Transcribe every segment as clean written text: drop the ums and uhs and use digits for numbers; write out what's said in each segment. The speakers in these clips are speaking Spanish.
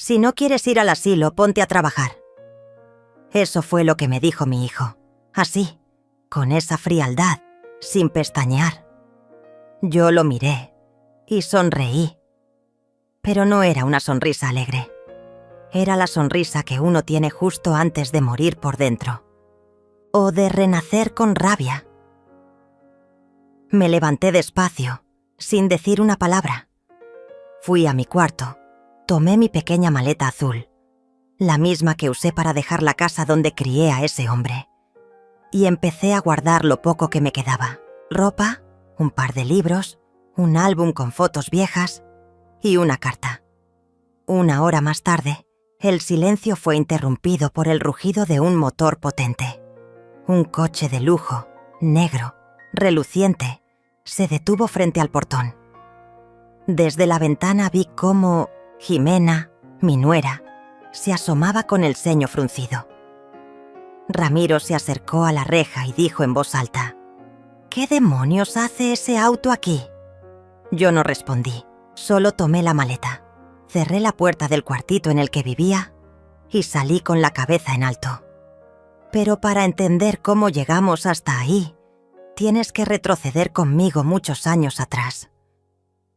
Si no quieres ir al asilo, ponte a trabajar. Eso fue lo que me dijo mi hijo, así, con esa frialdad, sin pestañear. Yo lo miré y sonreí. Pero no era una sonrisa alegre. Era la sonrisa que uno tiene justo antes de morir por dentro. O de renacer con rabia. Me levanté despacio, sin decir una palabra. Fui a mi cuarto, tomé mi pequeña maleta azul, la misma que usé para dejar la casa donde crié a ese hombre, y empecé a guardar lo poco que me quedaba. Ropa, un par de libros, un álbum con fotos viejas y una carta. Una hora más tarde, el silencio fue interrumpido por el rugido de un motor potente. Un coche de lujo, negro, reluciente, se detuvo frente al portón. Desde la ventana vi cómo Jimena, mi nuera, se asomaba con el ceño fruncido. Ramiro se acercó a la reja y dijo en voz alta: «¿Qué demonios hace ese auto aquí?». Yo no respondí, solo tomé la maleta, cerré la puerta del cuartito en el que vivía y salí con la cabeza en alto. Pero para entender cómo llegamos hasta ahí, tienes que retroceder conmigo muchos años atrás,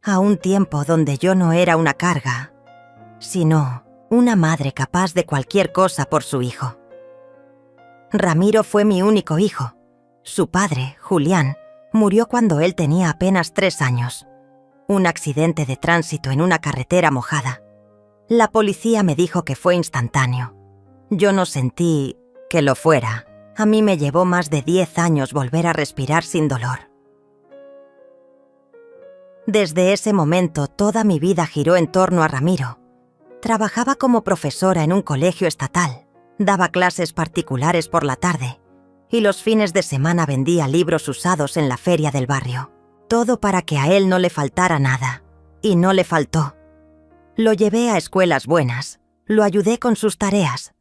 a un tiempo donde yo no era una carga, sino una madre capaz de cualquier cosa por su hijo. Ramiro fue mi único hijo. Su padre, Julián, murió cuando él tenía apenas 3 años. Un accidente de tránsito en una carretera mojada. La policía me dijo que fue instantáneo. Yo no sentí que lo fuera. A mí me llevó más de 10 años volver a respirar sin dolor. Desde ese momento toda mi vida giró en torno a Ramiro. Trabajaba como profesora en un colegio estatal, daba clases particulares por la tarde y los fines de semana vendía libros usados en la feria del barrio. Todo para que a él no le faltara nada. Y no le faltó. Lo llevé a escuelas buenas, lo ayudé con sus tareas.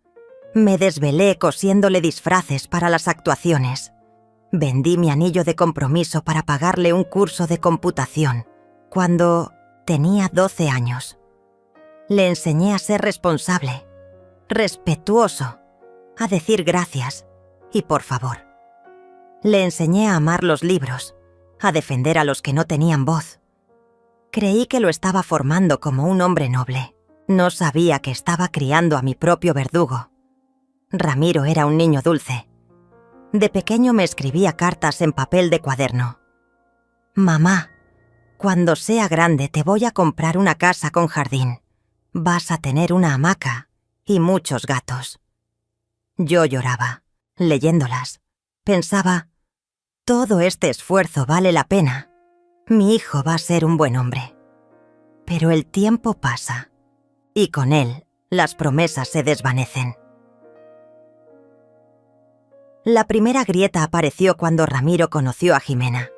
Me desvelé cosiéndole disfraces para las actuaciones. Vendí mi anillo de compromiso para pagarle un curso de computación, cuando tenía 12 años. Le enseñé a ser responsable, respetuoso, a decir gracias y por favor. Le enseñé a amar los libros, a defender a los que no tenían voz. Creí que lo estaba formando como un hombre noble. No sabía que estaba criando a mi propio verdugo. Ramiro era un niño dulce. De pequeño me escribía cartas en papel de cuaderno. «Mamá, cuando sea grande te voy a comprar una casa con jardín. Vas a tener una hamaca y muchos gatos». Yo lloraba, leyéndolas. Pensaba: todo este esfuerzo vale la pena. Mi hijo va a ser un buen hombre. Pero el tiempo pasa, y con él las promesas se desvanecen. La primera grieta apareció cuando Ramiro conoció a Jimena.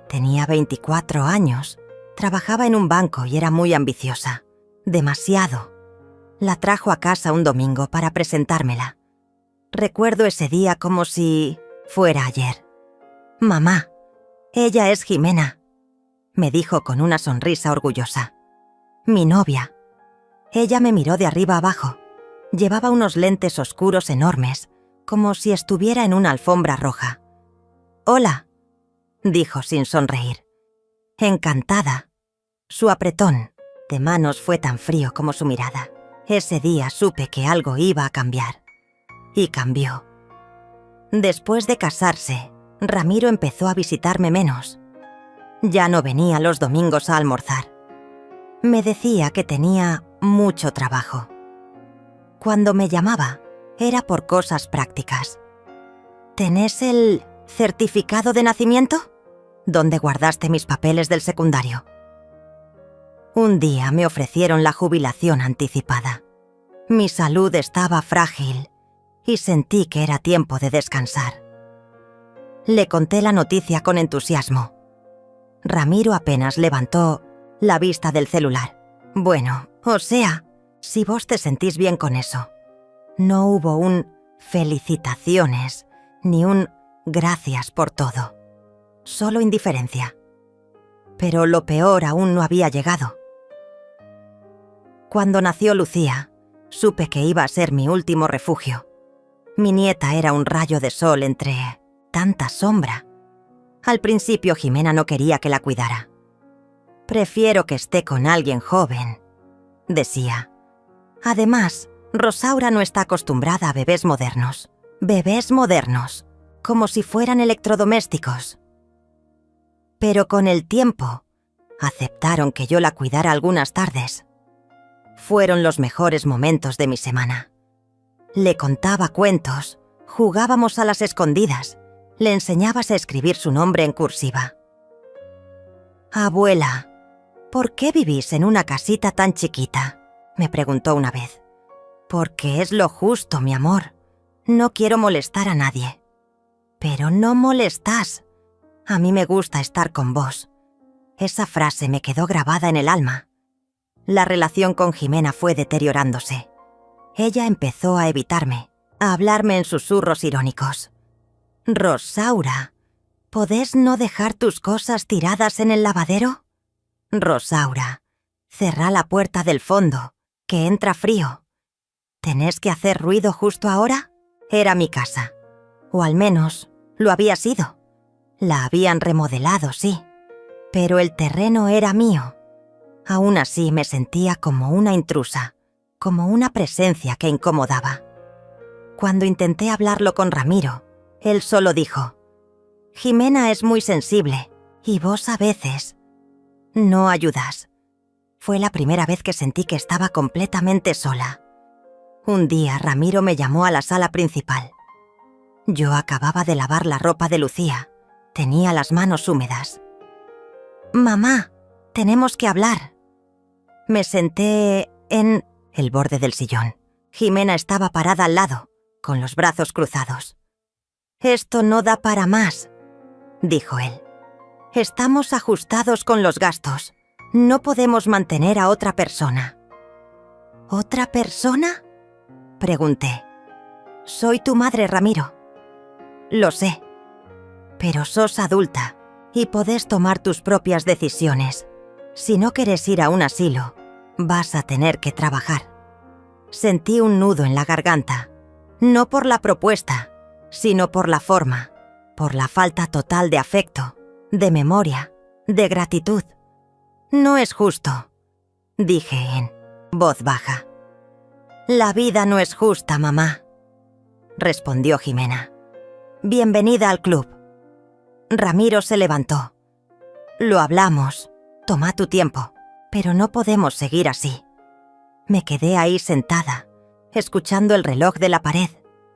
Tenía 24 años, trabajaba en un banco y era muy ambiciosa. Demasiado. La trajo a casa un domingo para presentármela. Recuerdo ese día como si fuera ayer. «Mamá, ella es Jimena», me dijo con una sonrisa orgullosa. «Mi novia». Ella me miró de arriba abajo. Llevaba unos lentes oscuros enormes, como si estuviera en una alfombra roja. «Hola», dijo sin sonreír. «Encantada». Su apretón de manos fue tan frío como su mirada. Ese día supe que algo iba a cambiar. Y cambió. Después de casarse, Ramiro empezó a visitarme menos. Ya no venía los domingos a almorzar. Me decía que tenía mucho trabajo. Cuando me llamaba, era por cosas prácticas. «¿Tenés el certificado de nacimiento? ¿Dónde guardaste mis papeles del secundario?» Un día me ofrecieron la jubilación anticipada. Mi salud estaba frágil y sentí que era tiempo de descansar. Le conté la noticia con entusiasmo. Ramiro apenas levantó la vista del celular. «Bueno, o sea, si vos te sentís bien con eso». No hubo un felicitaciones ni un gracias por todo. Solo indiferencia. Pero lo peor aún no había llegado. Cuando nació Lucía, Supe que iba a ser mi último refugio. Mi nieta era un rayo de sol entre tanta sombra. Al principio Jimena no quería que la cuidara. «Prefiero que esté con alguien joven», decía. Además, Rosaura no está acostumbrada a bebés modernos. Bebés modernos, como si fueran electrodomésticos. Pero con el tiempo, aceptaron que yo la cuidara algunas tardes. Fueron los mejores momentos de mi semana. Le contaba cuentos, jugábamos a las escondidas, le enseñabas a escribir su nombre en cursiva. «Abuela, ¿por qué vivís en una casita tan chiquita?», me preguntó una vez. «Porque es lo justo, mi amor. No quiero molestar a nadie». «Pero no molestás. A mí me gusta estar con vos». Esa frase me quedó grabada en el alma. La relación con Jimena fue deteriorándose. Ella empezó a evitarme, a hablarme en susurros irónicos. «Rosaura, ¿podés no dejar tus cosas tiradas en el lavadero? Rosaura, cerrá la puerta del fondo, que entra frío. ¿Tenés que hacer ruido justo ahora?». Era mi casa. O al menos, lo había sido. La habían remodelado, sí. Pero el terreno era mío. Aún así me sentía como una intrusa, como una presencia que incomodaba. Cuando intenté hablarlo con Ramiro, él solo dijo: «Jimena es muy sensible, y vos a veces no ayudás». Fue la primera vez que sentí que estaba completamente sola. Un día Ramiro me llamó a la sala principal. Yo acababa de lavar la ropa de Lucía. Tenía las manos húmedas. «Mamá, tenemos que hablar». Me senté en el borde del sillón. Jimena estaba parada al lado, con los brazos cruzados. «Esto no da para más», dijo él. «Estamos ajustados con los gastos. No podemos mantener a otra persona». «¿Otra persona?», pregunté. «Soy tu madre, Ramiro». «Lo sé. Pero sos adulta y podés tomar tus propias decisiones. Si no querés ir a un asilo, vas a tener que trabajar». Sentí un nudo en la garganta, no por la propuesta, sino por la forma, por la falta total de afecto, de memoria, de gratitud. «No es justo», dije en voz baja. «La vida no es justa, mamá», respondió Jimena. «Bienvenida al club». Ramiro se levantó. «Lo hablamos. Toma tu tiempo, pero no podemos seguir así». Me quedé ahí sentada, escuchando el reloj de la pared.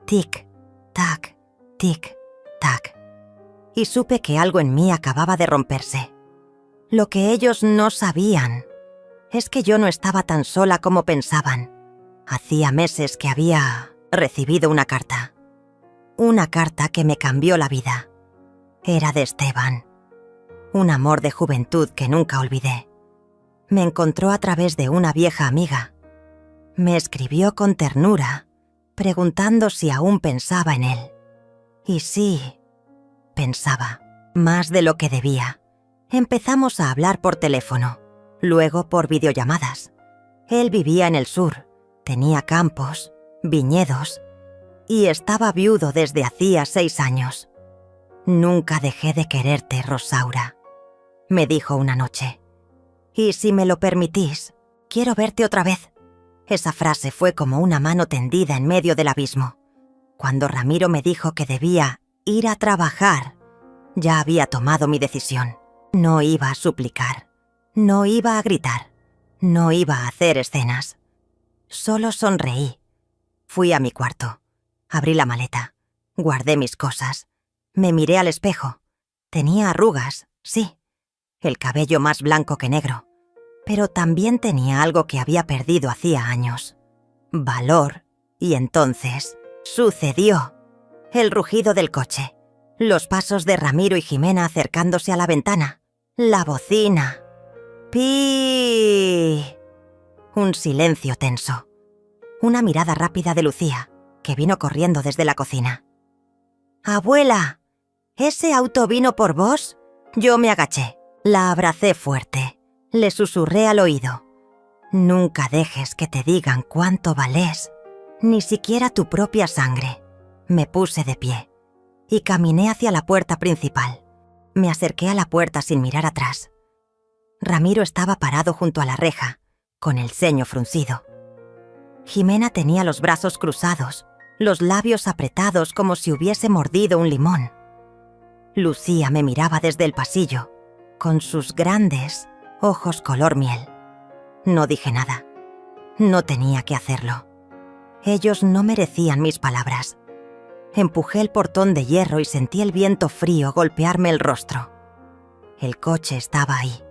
Tic, tac, tic, tac. Y supe que algo en mí acababa de romperse. Lo que ellos no sabían es que yo no estaba tan sola como pensaban. Hacía meses que había recibido una carta. Una carta que me cambió la vida. Era de Esteban. Un amor de juventud que nunca olvidé. Me encontró a través de una vieja amiga. Me escribió con ternura, preguntando si aún pensaba en él. Y sí, pensaba, más de lo que debía. Empezamos a hablar por teléfono, luego por videollamadas. Él vivía en el sur, tenía campos, viñedos, y estaba viudo desde hacía 6 años. «Nunca dejé de quererte, Rosaura», me dijo una noche. «Y si me lo permitís, quiero verte otra vez». Esa frase fue como una mano tendida en medio del abismo. Cuando Ramiro me dijo que debía ir a trabajar, ya había tomado mi decisión. No iba a suplicar, no iba a gritar, no iba a hacer escenas. Solo sonreí. Fui a mi cuarto, abrí la maleta, guardé mis cosas, me miré al espejo. Tenía arrugas, sí, el cabello más blanco que negro. Pero también tenía algo que había perdido hacía años. Valor. Y entonces sucedió. El rugido del coche. Los pasos de Ramiro y Jimena acercándose a la ventana. La bocina. ¡Pi! Un silencio tenso. Una mirada rápida de Lucía, que vino corriendo desde la cocina. «Abuela, ¿ese auto vino por vos?». Yo me agaché. La abracé fuerte. Le susurré al oído: Nunca dejes que te digan cuánto vales, ni siquiera tu propia sangre. Me puse de pie y caminé hacia la puerta principal. Me acerqué a la puerta sin mirar atrás. Ramiro estaba parado junto a la reja, con el ceño fruncido. Jimena tenía los brazos cruzados, los labios apretados como si hubiese mordido un limón. Lucía me miraba desde el pasillo, con sus grandes ojos color miel. No dije nada. No tenía que hacerlo. Ellos no merecían mis palabras. Empujé el portón de hierro y sentí el viento frío golpearme el rostro. El coche estaba ahí.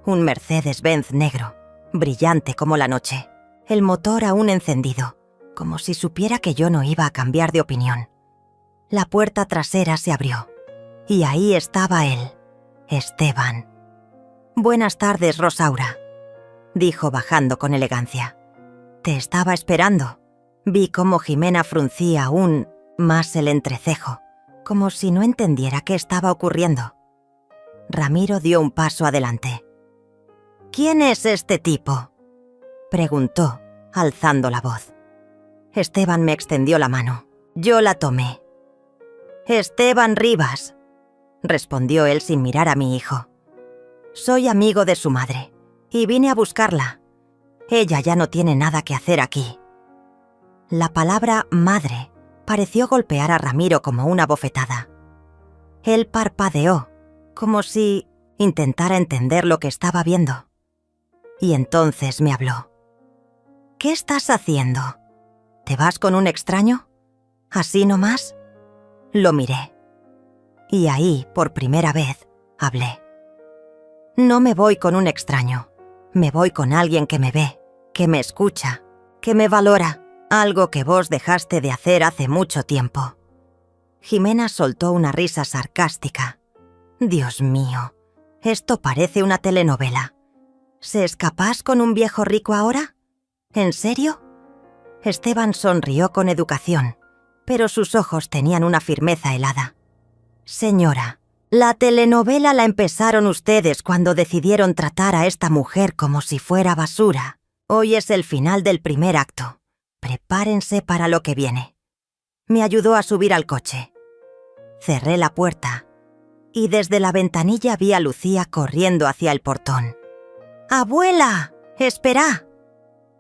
Un Mercedes-Benz negro, brillante como la noche. El motor aún encendido, como si supiera que yo no iba a cambiar de opinión. La puerta trasera se abrió. Y ahí estaba él, Esteban. «Buenas tardes, Rosaura», dijo bajando con elegancia. «Te estaba esperando». Vi cómo Jimena fruncía aún más el entrecejo, como si no entendiera qué estaba ocurriendo. Ramiro dio un paso adelante. «¿Quién es este tipo?», preguntó, alzando la voz. Esteban me extendió la mano. Yo la tomé. «Esteban Rivas», respondió él sin mirar a mi hijo. «Soy amigo de su madre, y vine a buscarla. Ella ya no tiene nada que hacer aquí». La palabra madre pareció golpear a Ramiro como una bofetada. Él parpadeó, como si intentara entender lo que estaba viendo. Y entonces me habló. «¿Qué estás haciendo? ¿Te vas con un extraño? ¿Así nomás?». Lo miré. Y ahí, por primera vez, hablé. «No me voy con un extraño. Me voy con alguien que me ve, que me escucha, que me valora. Algo que vos dejaste de hacer hace mucho tiempo». Jimena soltó una risa sarcástica. «Dios mío, esto parece una telenovela. ¿Se escapás con un viejo rico ahora? ¿En serio?». Esteban sonrió con educación, pero sus ojos tenían una firmeza helada. «Señora, la telenovela la empezaron ustedes cuando decidieron tratar a esta mujer como si fuera basura. Hoy es el final del primer acto. Prepárense para lo que viene». Me ayudó a subir al coche. Cerré la puerta y desde la ventanilla vi a Lucía corriendo hacia el portón. «¡Abuela! ¡Espera!».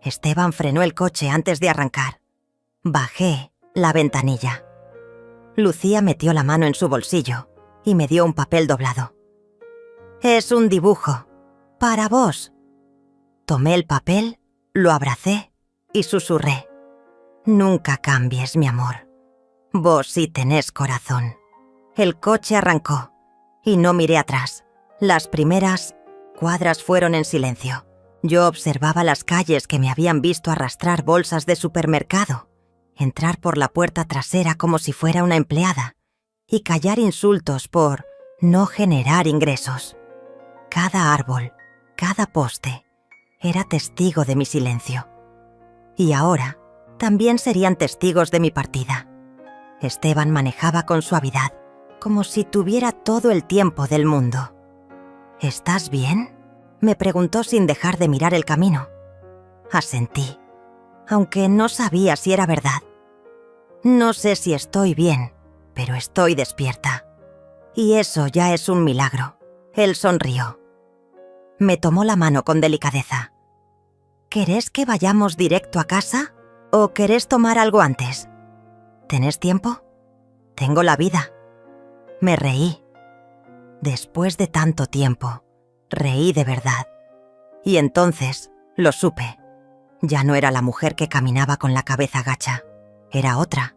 Esteban frenó el coche antes de arrancar. Bajé la ventanilla. Lucía metió la mano en su bolsillo y me dio un papel doblado. «Es un dibujo. Para vos». Tomé el papel, lo abracé y susurré. «Nunca cambies, mi amor. Vos sí tenés corazón». El coche arrancó y no miré atrás. Las primeras cuadras fueron en silencio. Yo observaba las calles que me habían visto arrastrar bolsas de supermercado, entrar por la puerta trasera como si fuera una empleada y callar insultos por no generar ingresos. Cada árbol, cada poste, era testigo de mi silencio. Y ahora también serían testigos de mi partida. Esteban manejaba con suavidad, como si tuviera todo el tiempo del mundo. «¿Estás bien?», me preguntó sin dejar de mirar el camino. Asentí, aunque no sabía si era verdad. «No sé si estoy bien, pero estoy despierta. Y eso ya es un milagro». Él sonrió. Me tomó la mano con delicadeza. «¿Querés que vayamos directo a casa o querés tomar algo antes? ¿Tenés tiempo? Tengo la vida». Me reí. Después de tanto tiempo, reí de verdad. Y entonces lo supe. Ya no era la mujer que caminaba con la cabeza gacha. Era otra.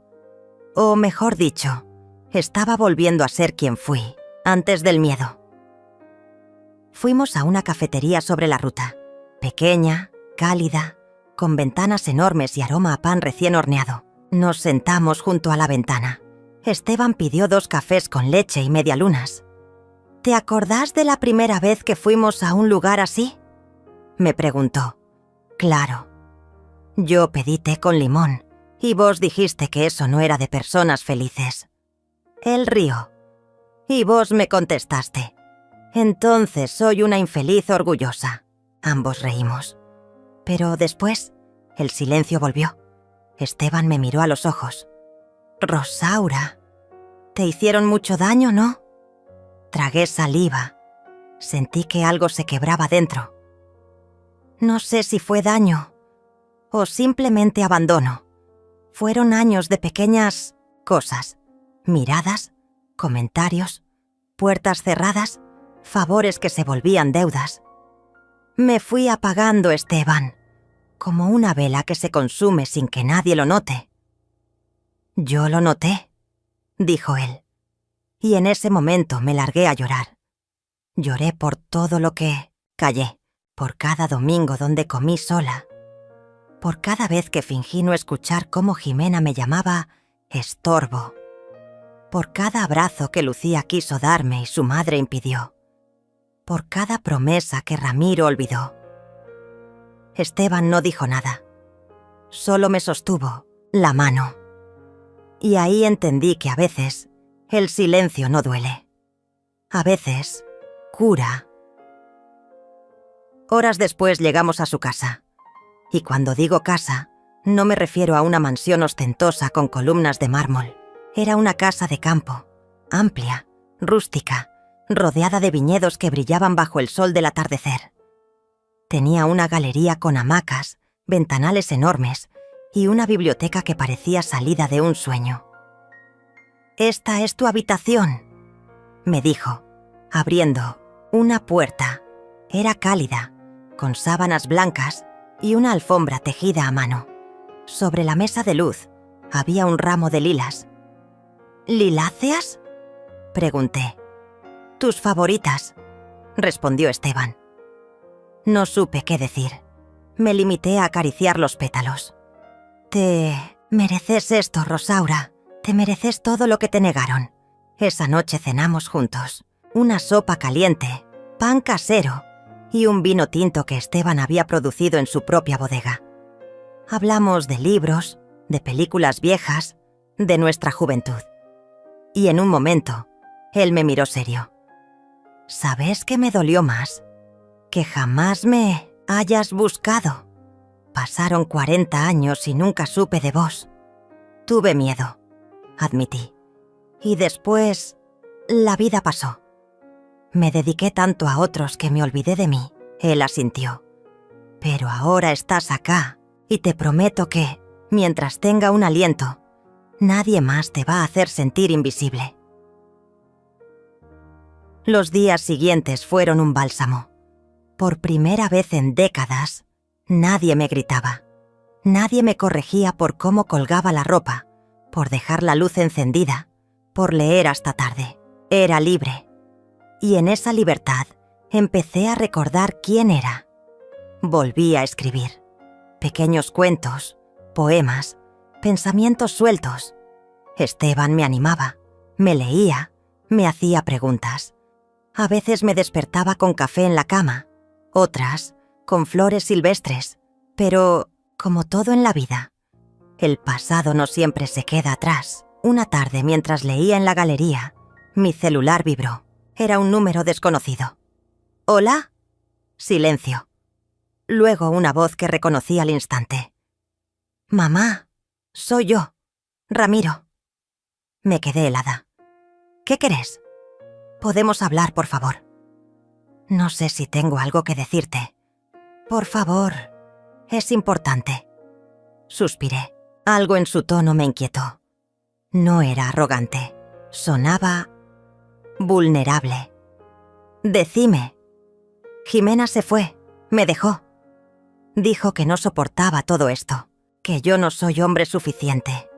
O mejor dicho, estaba volviendo a ser quien fui, antes del miedo. Fuimos a una cafetería sobre la ruta. Pequeña, cálida, con ventanas enormes y aroma a pan recién horneado. Nos sentamos junto a la ventana. Esteban pidió 2 cafés con leche y medialunas. «¿Te acordás de la primera vez que fuimos a un lugar así?», me preguntó. «Claro. Yo pedí té con limón y vos dijiste que eso no era de personas felices». Él rió. «Y vos me contestaste. Entonces soy una infeliz orgullosa». Ambos reímos. Pero después, el silencio volvió. Esteban me miró a los ojos. «Rosaura, te hicieron mucho daño, ¿no?» Tragué saliva. Sentí que algo se quebraba dentro. No sé si fue daño o simplemente abandono. Fueron años de pequeñas cosas. Miradas, comentarios, puertas cerradas, favores que se volvían deudas. Me fui apagando, Esteban, como una vela que se consume sin que nadie lo note. «Yo lo noté», dijo él, y en ese momento me largué a llorar. Lloré por todo lo que callé, por cada domingo donde comí sola, por cada vez que fingí no escuchar cómo Jimena me llamaba estorbo, por cada abrazo que Lucía quiso darme y su madre impidió, por cada promesa que Ramiro olvidó. Esteban no dijo nada, solo me sostuvo la mano. Y ahí entendí que a veces el silencio no duele. A veces cura. Horas después llegamos a su casa. Y cuando digo casa, no me refiero a una mansión ostentosa con columnas de mármol. Era una casa de campo, amplia, rústica, rodeada de viñedos que brillaban bajo el sol del atardecer. Tenía una galería con hamacas, ventanales enormes y una biblioteca que parecía salida de un sueño. «Esta es tu habitación», me dijo, abriendo una puerta. Era cálida, con sábanas blancas y una alfombra tejida a mano. Sobre la mesa de luz había un ramo de lilas. «¿Liláceas?», pregunté. «Tus favoritas», respondió Esteban. No supe qué decir. Me limité a acariciar los pétalos. «Te mereces esto, Rosaura. Te mereces todo lo que te negaron». Esa noche cenamos juntos. Una sopa caliente, pan casero y un vino tinto que Esteban había producido en su propia bodega. Hablamos de libros, de películas viejas, de nuestra juventud. Y en un momento, él me miró serio. «¿Sabes qué me dolió más? Que jamás me hayas buscado. Pasaron 40 años y nunca supe de vos. Tuve miedo», admití. «Y después, la vida pasó. Me dediqué tanto a otros que me olvidé de mí», él asintió. «Pero ahora estás acá y te prometo que, mientras tenga un aliento, nadie más te va a hacer sentir invisible». Los días siguientes fueron un bálsamo. Por primera vez en décadas, nadie me gritaba. Nadie me corregía por cómo colgaba la ropa, por dejar la luz encendida, por leer hasta tarde. Era libre. Y en esa libertad empecé a recordar quién era. Volví a escribir. Pequeños cuentos, poemas, pensamientos sueltos. Esteban me animaba, me leía, me hacía preguntas. A veces me despertaba con café en la cama, otras con flores silvestres, pero, como todo en la vida, el pasado no siempre se queda atrás. Una tarde, mientras leía en la galería, mi celular vibró. Era un número desconocido. «¿Hola?» Silencio. Luego una voz que reconocí al instante. «Mamá, soy yo, Ramiro». Me quedé helada. «¿Qué querés? Podemos hablar, por favor». «No sé si tengo algo que decirte». «Por favor, es importante». Suspiré. Algo en su tono me inquietó. No era arrogante. Sonaba vulnerable. «Decime». «Jimena se fue, me dejó. Dijo que no soportaba todo esto, que yo no soy hombre suficiente.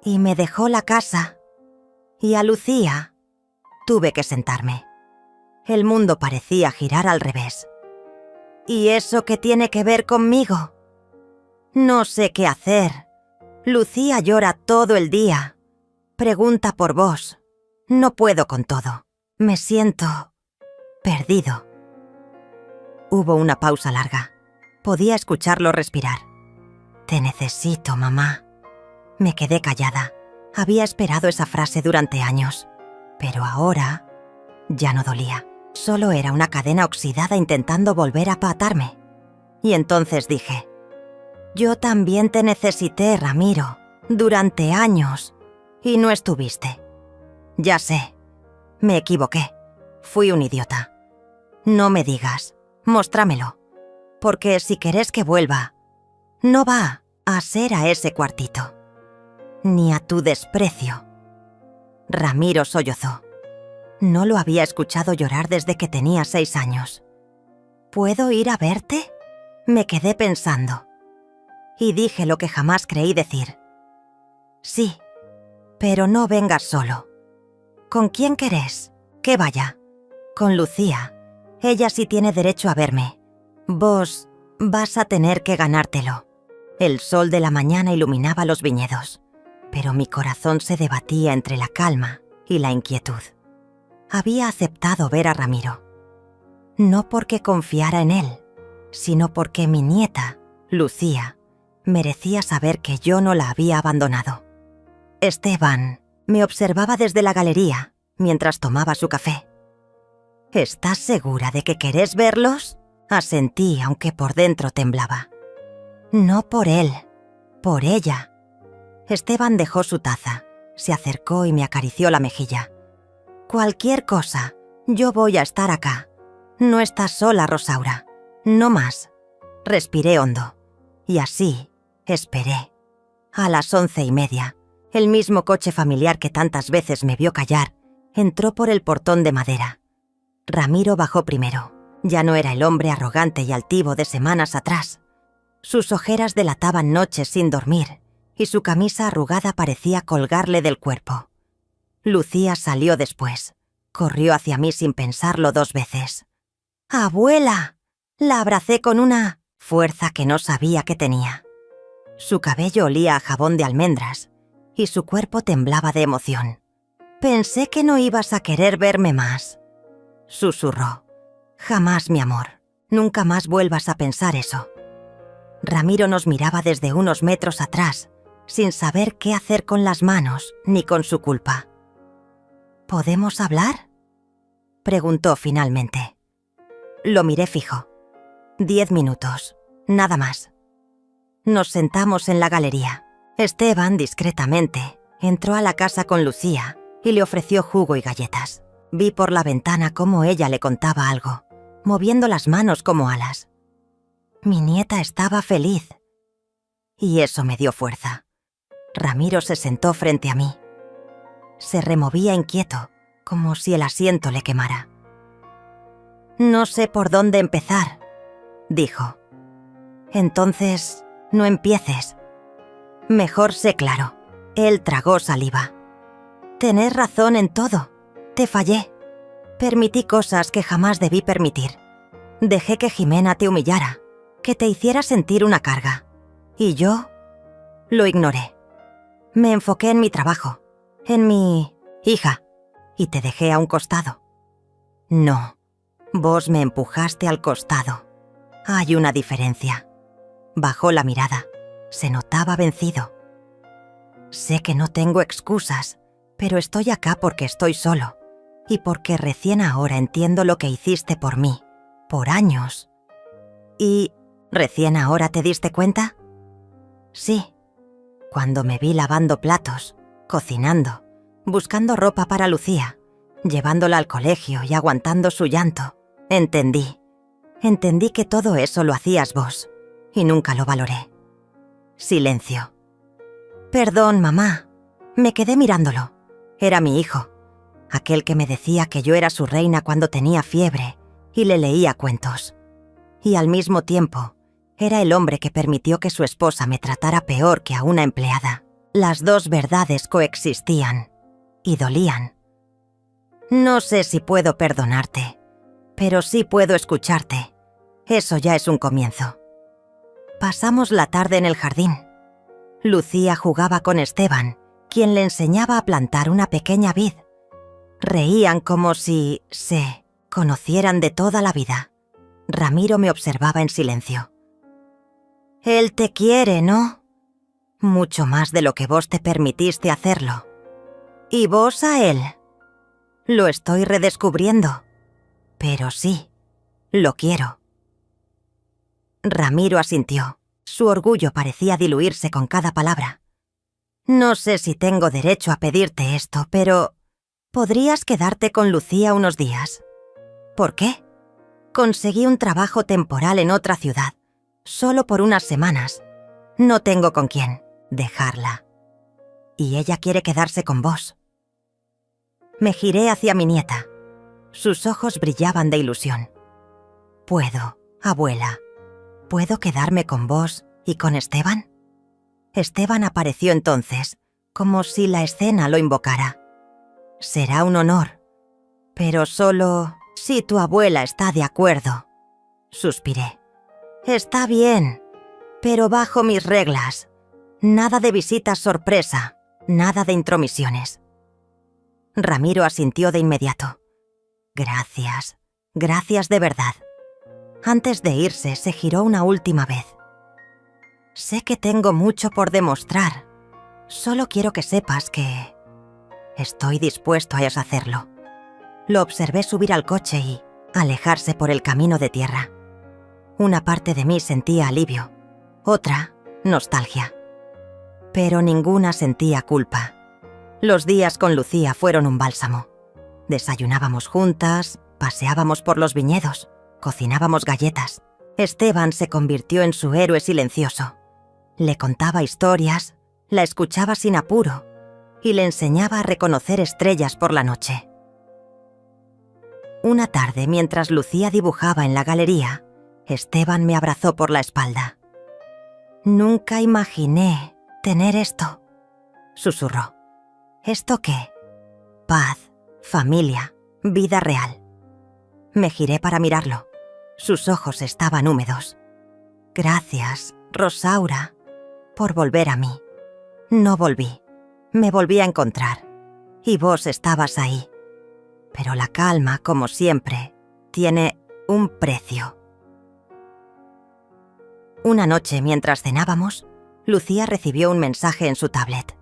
Y me dejó la casa. Y a Lucía tuve que sentarme. El mundo parecía girar al revés. ¿Y eso qué tiene que ver conmigo? No sé qué hacer. Lucía llora todo el día. Pregunta por vos. No puedo con todo. Me siento perdido». Hubo una pausa larga. Podía escucharlo respirar. «Te necesito, mamá». Me quedé callada. Había esperado esa frase durante años. Pero ahora ya no dolía. Solo era una cadena oxidada intentando volver a atarme. Y entonces dije: «Yo también te necesité, Ramiro, durante años, y no estuviste. Ya sé, me equivoqué, fui un idiota. No me digas, mostrámelo, porque si querés que vuelva, no va a ser a ese cuartito, ni a tu desprecio». Ramiro sollozó. No lo había escuchado llorar desde que tenía 6 años. «¿Puedo ir a verte?», me quedé pensando. Y dije lo que jamás creí decir. «Sí, pero no vengas solo. ¿Con quién querés que vaya?». «Con Lucía. Ella sí tiene derecho a verme. Vos vas a tener que ganártelo». El sol de la mañana iluminaba los viñedos, pero mi corazón se debatía entre la calma y la inquietud. Había aceptado ver a Ramiro, no porque confiara en él, sino porque mi nieta, Lucía, merecía saber que yo no la había abandonado. Esteban me observaba desde la galería mientras tomaba su café. «¿Estás segura de que querés verlos?», asentí, aunque por dentro temblaba. «No por él, por ella». Esteban dejó su taza, se acercó y me acarició la mejilla. «Cualquier cosa, yo voy a estar acá. No estás sola, Rosaura. No más». Respiré hondo. Y así, esperé. A las 11:30, el mismo coche familiar que tantas veces me vio callar, entró por el portón de madera. Ramiro bajó primero. Ya no era el hombre arrogante y altivo de semanas atrás. Sus ojeras delataban noches sin dormir, y su camisa arrugada parecía colgarle del cuerpo. Lucía salió después. Corrió hacia mí sin pensarlo 2 veces. «¡Abuela!». La abracé con una fuerza que no sabía que tenía. Su cabello olía a jabón de almendras, y su cuerpo temblaba de emoción. «Pensé que no ibas a querer verme más», susurró. «Jamás, mi amor. Nunca más vuelvas a pensar eso». Ramiro nos miraba desde unos metros atrás, sin saber qué hacer con las manos ni con su culpa. «¿Podemos hablar?», preguntó finalmente. Lo miré fijo. 10 minutos, nada más. Nos sentamos en la galería. Esteban, discretamente, entró a la casa con Lucía y le ofreció jugo y galletas. Vi por la ventana cómo ella le contaba algo, moviendo las manos como alas. Mi nieta estaba feliz. Y eso me dio fuerza. Ramiro se sentó frente a mí. Se removía inquieto, como si el asiento le quemara. «No sé por dónde empezar», dijo. «Entonces, no empieces». «Mejor sé claro». Él tragó saliva. «Tenés razón en todo. Te fallé. Permití cosas que jamás debí permitir. Dejé que Jimena te humillara, que te hiciera sentir una carga. Y yo lo ignoré. Me enfoqué en mi trabajo, en mi hija, y te dejé a un costado». «No, vos me empujaste al costado. Hay una diferencia». Bajó la mirada. Se notaba vencido. «Sé que no tengo excusas, pero estoy acá porque estoy solo, y porque recién ahora entiendo lo que hiciste por mí, por años». «¿Y recién ahora te diste cuenta?». «Sí, cuando me vi lavando platos, cocinando, buscando ropa para Lucía, llevándola al colegio y aguantando su llanto. Entendí que todo eso lo hacías vos, y nunca lo valoré». Silencio. «Perdón, mamá». Me quedé mirándolo. Era mi hijo, aquel que me decía que yo era su reina cuando tenía fiebre y le leía cuentos. Y al mismo tiempo, era el hombre que permitió que su esposa me tratara peor que a una empleada. Las dos verdades coexistían y dolían. «No sé si puedo perdonarte, pero sí puedo escucharte. Eso ya es un comienzo». Pasamos la tarde en el jardín. Lucía jugaba con Esteban, quien le enseñaba a plantar una pequeña vid. Reían como si se conocieran de toda la vida. Ramiro me observaba en silencio. «Él te quiere, ¿no?». «Mucho más de lo que vos te permitiste hacerlo». «¿Y vos a él?». «Lo estoy redescubriendo. Pero sí, lo quiero». Ramiro asintió. Su orgullo parecía diluirse con cada palabra. No sé si tengo derecho a pedirte esto, pero ¿podrías quedarte con Lucía unos días? ¿Por qué? Conseguí un trabajo temporal en otra ciudad, solo por unas semanas. No tengo con quién dejarla. Y ella quiere quedarse con vos. Me giré hacia mi nieta. Sus ojos brillaban de ilusión. Puedo, abuela. ¿Puedo quedarme con vos y con Esteban? Esteban apareció entonces, como si la escena lo invocara. Será un honor, pero solo si tu abuela está de acuerdo. Suspiré. Está bien, pero bajo mis reglas. Nada de visitas sorpresa, nada de intromisiones. Ramiro asintió de inmediato. Gracias, gracias de verdad. Antes de irse, se giró una última vez. Sé que tengo mucho por demostrar. Solo quiero que sepas que estoy dispuesto a hacerlo. Lo observé subir al coche y alejarse por el camino de tierra. Una parte de mí sentía alivio, otra, nostalgia. Pero ninguna sentía culpa. Los días con Lucía fueron un bálsamo. Desayunábamos juntas, paseábamos por los viñedos, cocinábamos galletas. Esteban se convirtió en su héroe silencioso. Le contaba historias, la escuchaba sin apuro y le enseñaba a reconocer estrellas por la noche. Una tarde, mientras Lucía dibujaba en la galería, Esteban me abrazó por la espalda. Nunca imaginé tener esto, susurró. ¿Esto qué? Paz, familia, vida real. Me giré para mirarlo. Sus ojos estaban húmedos. Gracias, Rosaura, por volver a mí. No volví. Me volví a encontrar. Y vos estabas ahí. Pero la calma, como siempre, tiene un precio. Una noche, mientras cenábamos, Lucía recibió un mensaje en su tablet.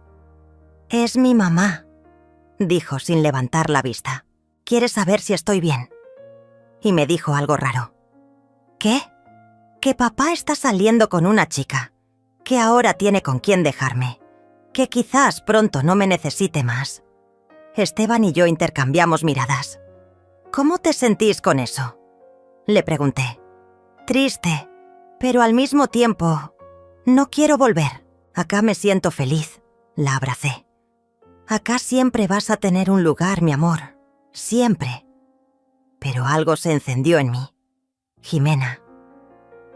«Es mi mamá», dijo sin levantar la vista. «Quiere saber si estoy bien». Y me dijo algo raro. «¿Qué? Que papá está saliendo con una chica, que ahora tiene con quién dejarme, que quizás pronto no me necesite más». Esteban y yo intercambiamos miradas. «¿Cómo te sentís con eso?», le pregunté. «Triste, pero al mismo tiempo, no quiero volver. Acá me siento feliz», la abracé. «Acá siempre vas a tener un lugar, mi amor, siempre». Pero algo se encendió en mí. Jimena.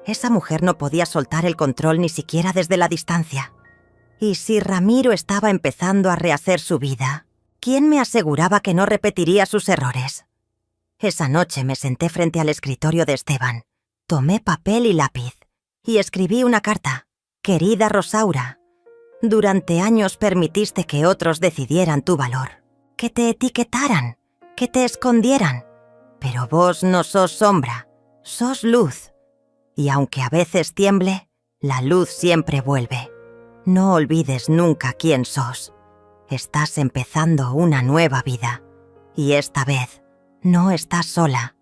Esa mujer no podía soltar el control ni siquiera desde la distancia. Y si Ramiro estaba empezando a rehacer su vida, ¿quién me aseguraba que no repetiría sus errores? Esa noche me senté frente al escritorio de Esteban, tomé papel y lápiz y escribí una carta. «Querida Rosaura, durante años permitiste que otros decidieran tu valor, que te etiquetaran, que te escondieran. Pero vos no sos sombra, sos luz. Y aunque a veces tiemble, la luz siempre vuelve. No olvides nunca quién sos. Estás empezando una nueva vida. Y esta vez, no estás sola».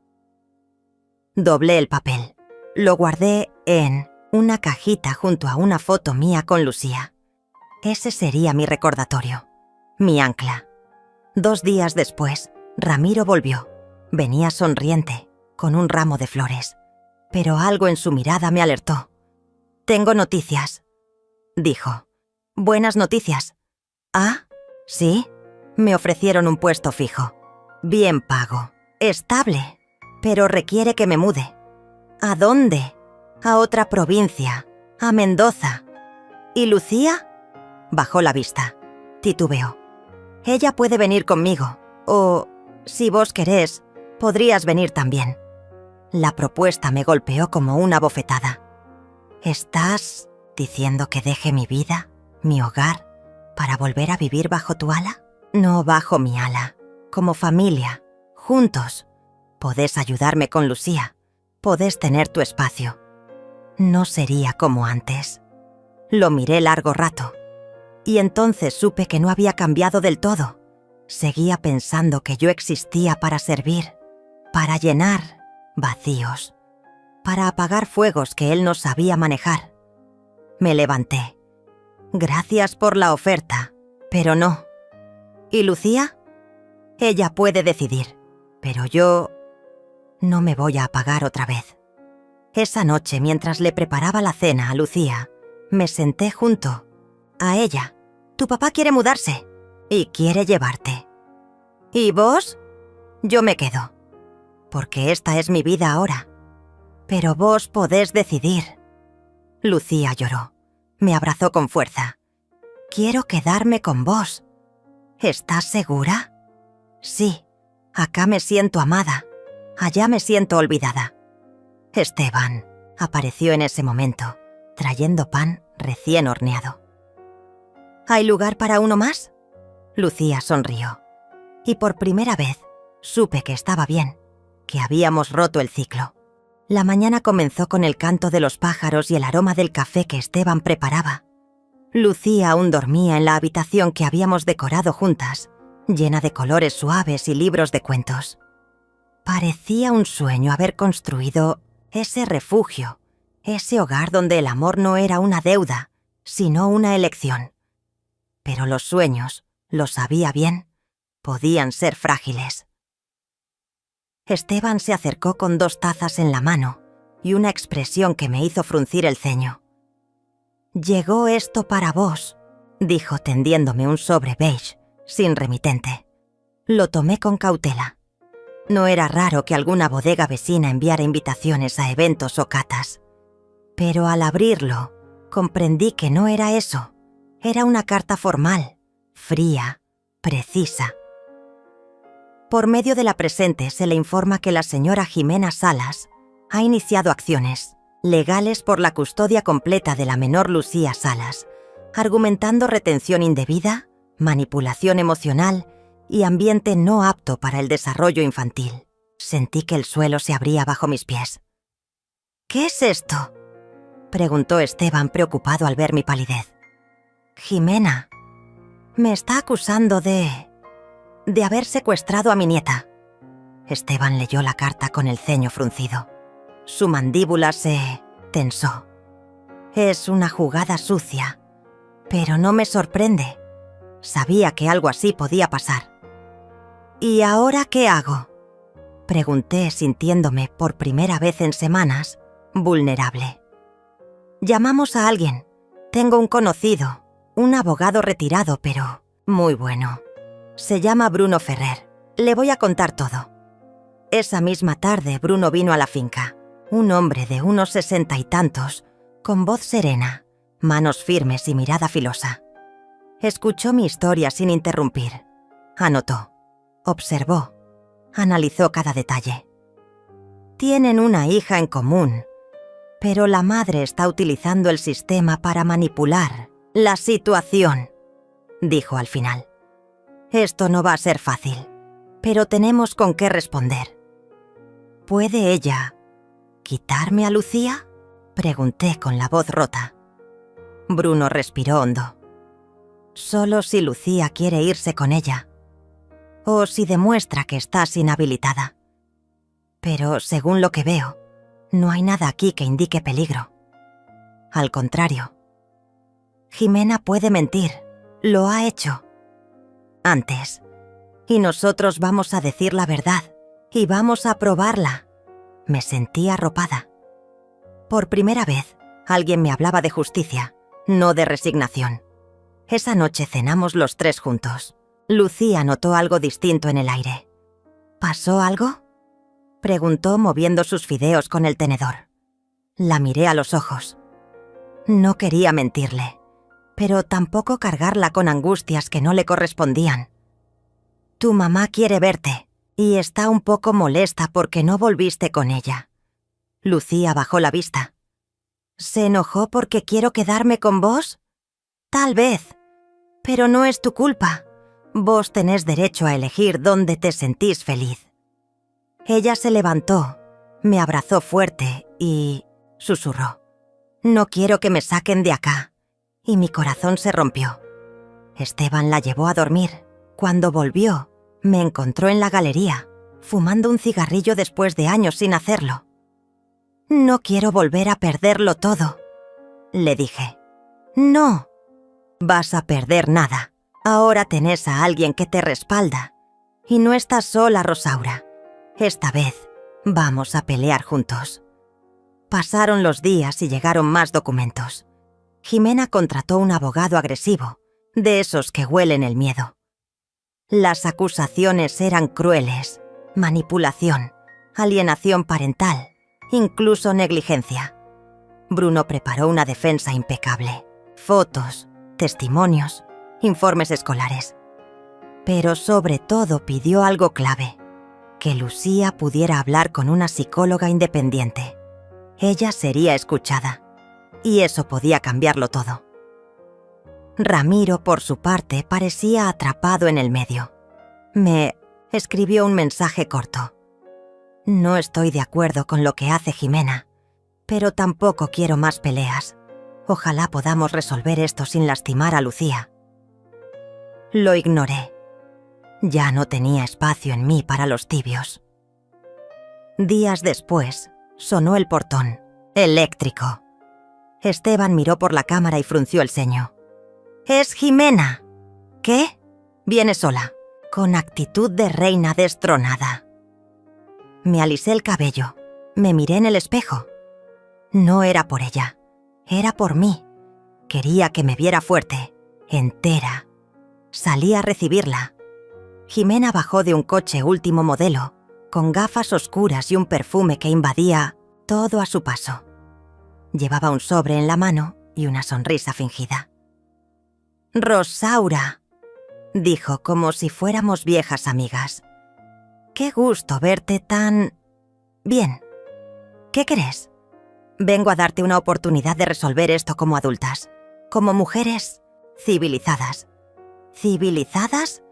Doblé el papel. Lo guardé en una cajita junto a una foto mía con Lucía. Ese sería mi recordatorio, mi ancla. 2 días después, Ramiro volvió. Venía sonriente, con un ramo de flores. Pero algo en su mirada me alertó. «Tengo noticias», dijo. «Buenas noticias». «Ah, ¿sí?» Me ofrecieron un puesto fijo. Bien pago, estable, pero requiere que me mude. ¿A dónde? A otra provincia, a Mendoza. ¿Y Lucía?» Bajó la vista. Titubeó. «Ella puede venir conmigo, o, si vos querés, podrías venir también». La propuesta me golpeó como una bofetada. «¿Estás diciendo que deje mi vida, mi hogar, para volver a vivir bajo tu ala?» «No bajo mi ala, como familia, juntos. Podés ayudarme con Lucía, podés tener tu espacio. No sería como antes». Lo miré largo rato, y entonces supe que no había cambiado del todo. Seguía pensando que yo existía para servir, para llenar vacíos. para apagar fuegos que él no sabía manejar. Me levanté. Gracias por la oferta, pero no. ¿Y Lucía? Ella puede decidir, pero yo no me voy a apagar otra vez. Esa noche, mientras le preparaba la cena a Lucía, me senté junto a ella. Tu papá quiere mudarse y quiere llevarte. ¿Y vos? Yo me quedo, porque esta es mi vida ahora. Pero vos podés decidir. Lucía lloró. Me abrazó con fuerza. Quiero quedarme con vos. ¿Estás segura? Sí, acá me siento amada. Allá me siento olvidada. Esteban apareció en ese momento, trayendo pan recién horneado. ¿Hay lugar para uno más? Lucía sonrió. Y por primera vez supe que estaba bien, que habíamos roto el ciclo. La mañana comenzó con el canto de los pájaros y el aroma del café que Esteban preparaba. Lucía aún dormía en la habitación que habíamos decorado juntas, llena de colores suaves y libros de cuentos. Parecía un sueño haber construido ese refugio, ese hogar donde el amor no era una deuda, sino una elección. Pero los sueños, lo sabía bien, podían ser frágiles. Esteban se acercó con 2 tazas en la mano y una expresión que me hizo fruncir el ceño. «Llegó esto para vos», dijo tendiéndome un sobre beige, sin remitente. Lo tomé con cautela. No era raro que alguna bodega vecina enviara invitaciones a eventos o catas. Pero al abrirlo, comprendí que no era eso. Era una carta formal, fría, precisa. Por medio de la presente se le informa que la señora Jimena Salas ha iniciado acciones legales por la custodia completa de la menor Lucía Salas, argumentando retención indebida, manipulación emocional y ambiente no apto para el desarrollo infantil. Sentí que el suelo se abría bajo mis pies. «¿Qué es esto?», preguntó Esteban preocupado al ver mi palidez. «Jimena me está acusando de haber secuestrado a mi nieta». Esteban leyó la carta con el ceño fruncido. Su mandíbula se tensó. Es una jugada sucia, pero no me sorprende. Sabía que algo así podía pasar. ¿Y ahora qué hago?, pregunté, sintiéndome por primera vez en semanas vulnerable. Llamamos a alguien. Tengo un conocido, un abogado retirado, pero muy bueno. Se llama Bruno Ferrer. Le voy a contar todo. Esa misma tarde Bruno vino a la finca. Un hombre de unos 60 y tantos, con voz serena, manos firmes y mirada filosa. Escuchó mi historia sin interrumpir. Anotó, observó, analizó cada detalle. Tienen una hija en común, pero la madre está utilizando el sistema para manipular la situación, dijo al final. Esto no va a ser fácil, pero tenemos con qué responder. ¿Puede ella quitarme a Lucía?, pregunté con la voz rota. Bruno respiró hondo. Solo si Lucía quiere irse con ella, o si demuestra que estás inhabilitada. Pero según lo que veo, no hay nada aquí que indique peligro. Al contrario, Jimena puede mentir, lo ha hecho antes, y nosotros vamos a decir la verdad y vamos a probarla. Me sentí arropada. Por primera vez, alguien me hablaba de justicia, no de resignación. Esa noche cenamos los 3 juntos. Lucía notó algo distinto en el aire. ¿Pasó algo?, preguntó moviendo sus fideos con el tenedor. La miré a los ojos. No quería mentirle, pero tampoco cargarla con angustias que no le correspondían. Tu mamá quiere verte y está un poco molesta porque no volviste con ella. Lucía bajó la vista. ¿Se enojó porque quiero quedarme con vos? Tal vez, pero no es tu culpa. Vos tenés derecho a elegir dónde te sentís feliz. Ella se levantó, me abrazó fuerte y susurró. No quiero que me saquen de acá. Y mi corazón se rompió. Esteban la llevó a dormir. Cuando volvió, me encontró en la galería, fumando un cigarrillo después de años sin hacerlo. No quiero volver a perderlo todo, le dije. No, vas a perder nada. Ahora tenés a alguien que te respalda. Y no estás sola, Rosaura. Esta vez vamos a pelear juntos. Pasaron los días y llegaron más documentos. Jimena contrató un abogado agresivo, de esos que huelen el miedo. Las acusaciones eran crueles: manipulación, alienación parental, incluso negligencia. Bruno preparó una defensa impecable: fotos, testimonios, informes escolares. Pero sobre todo pidió algo clave: que Lucía pudiera hablar con una psicóloga independiente. Ella sería escuchada, y eso podía cambiarlo todo. Ramiro, por su parte, parecía atrapado en el medio. Me escribió un mensaje corto. No estoy de acuerdo con lo que hace Jimena, pero tampoco quiero más peleas. Ojalá podamos resolver esto sin lastimar a Lucía. Lo ignoré. Ya no tenía espacio en mí para los tibios. Días después, sonó el portón, eléctrico. Esteban miró por la cámara y frunció el ceño. «¡Es Jimena!». «¿Qué?». «Viene sola, con actitud de reina destronada». Me alisé el cabello, me miré en el espejo. No era por ella, era por mí. Quería que me viera fuerte, entera. Salí a recibirla. Jimena bajó de un coche último modelo, con gafas oscuras y un perfume que invadía todo a su paso. Llevaba un sobre en la mano y una sonrisa fingida. «Rosaura», dijo como si fuéramos viejas amigas. «Qué gusto verte tan... bien. ¿Qué querés?». «Vengo a darte una oportunidad de resolver esto como adultas, como mujeres civilizadas». «¿Civilizadas?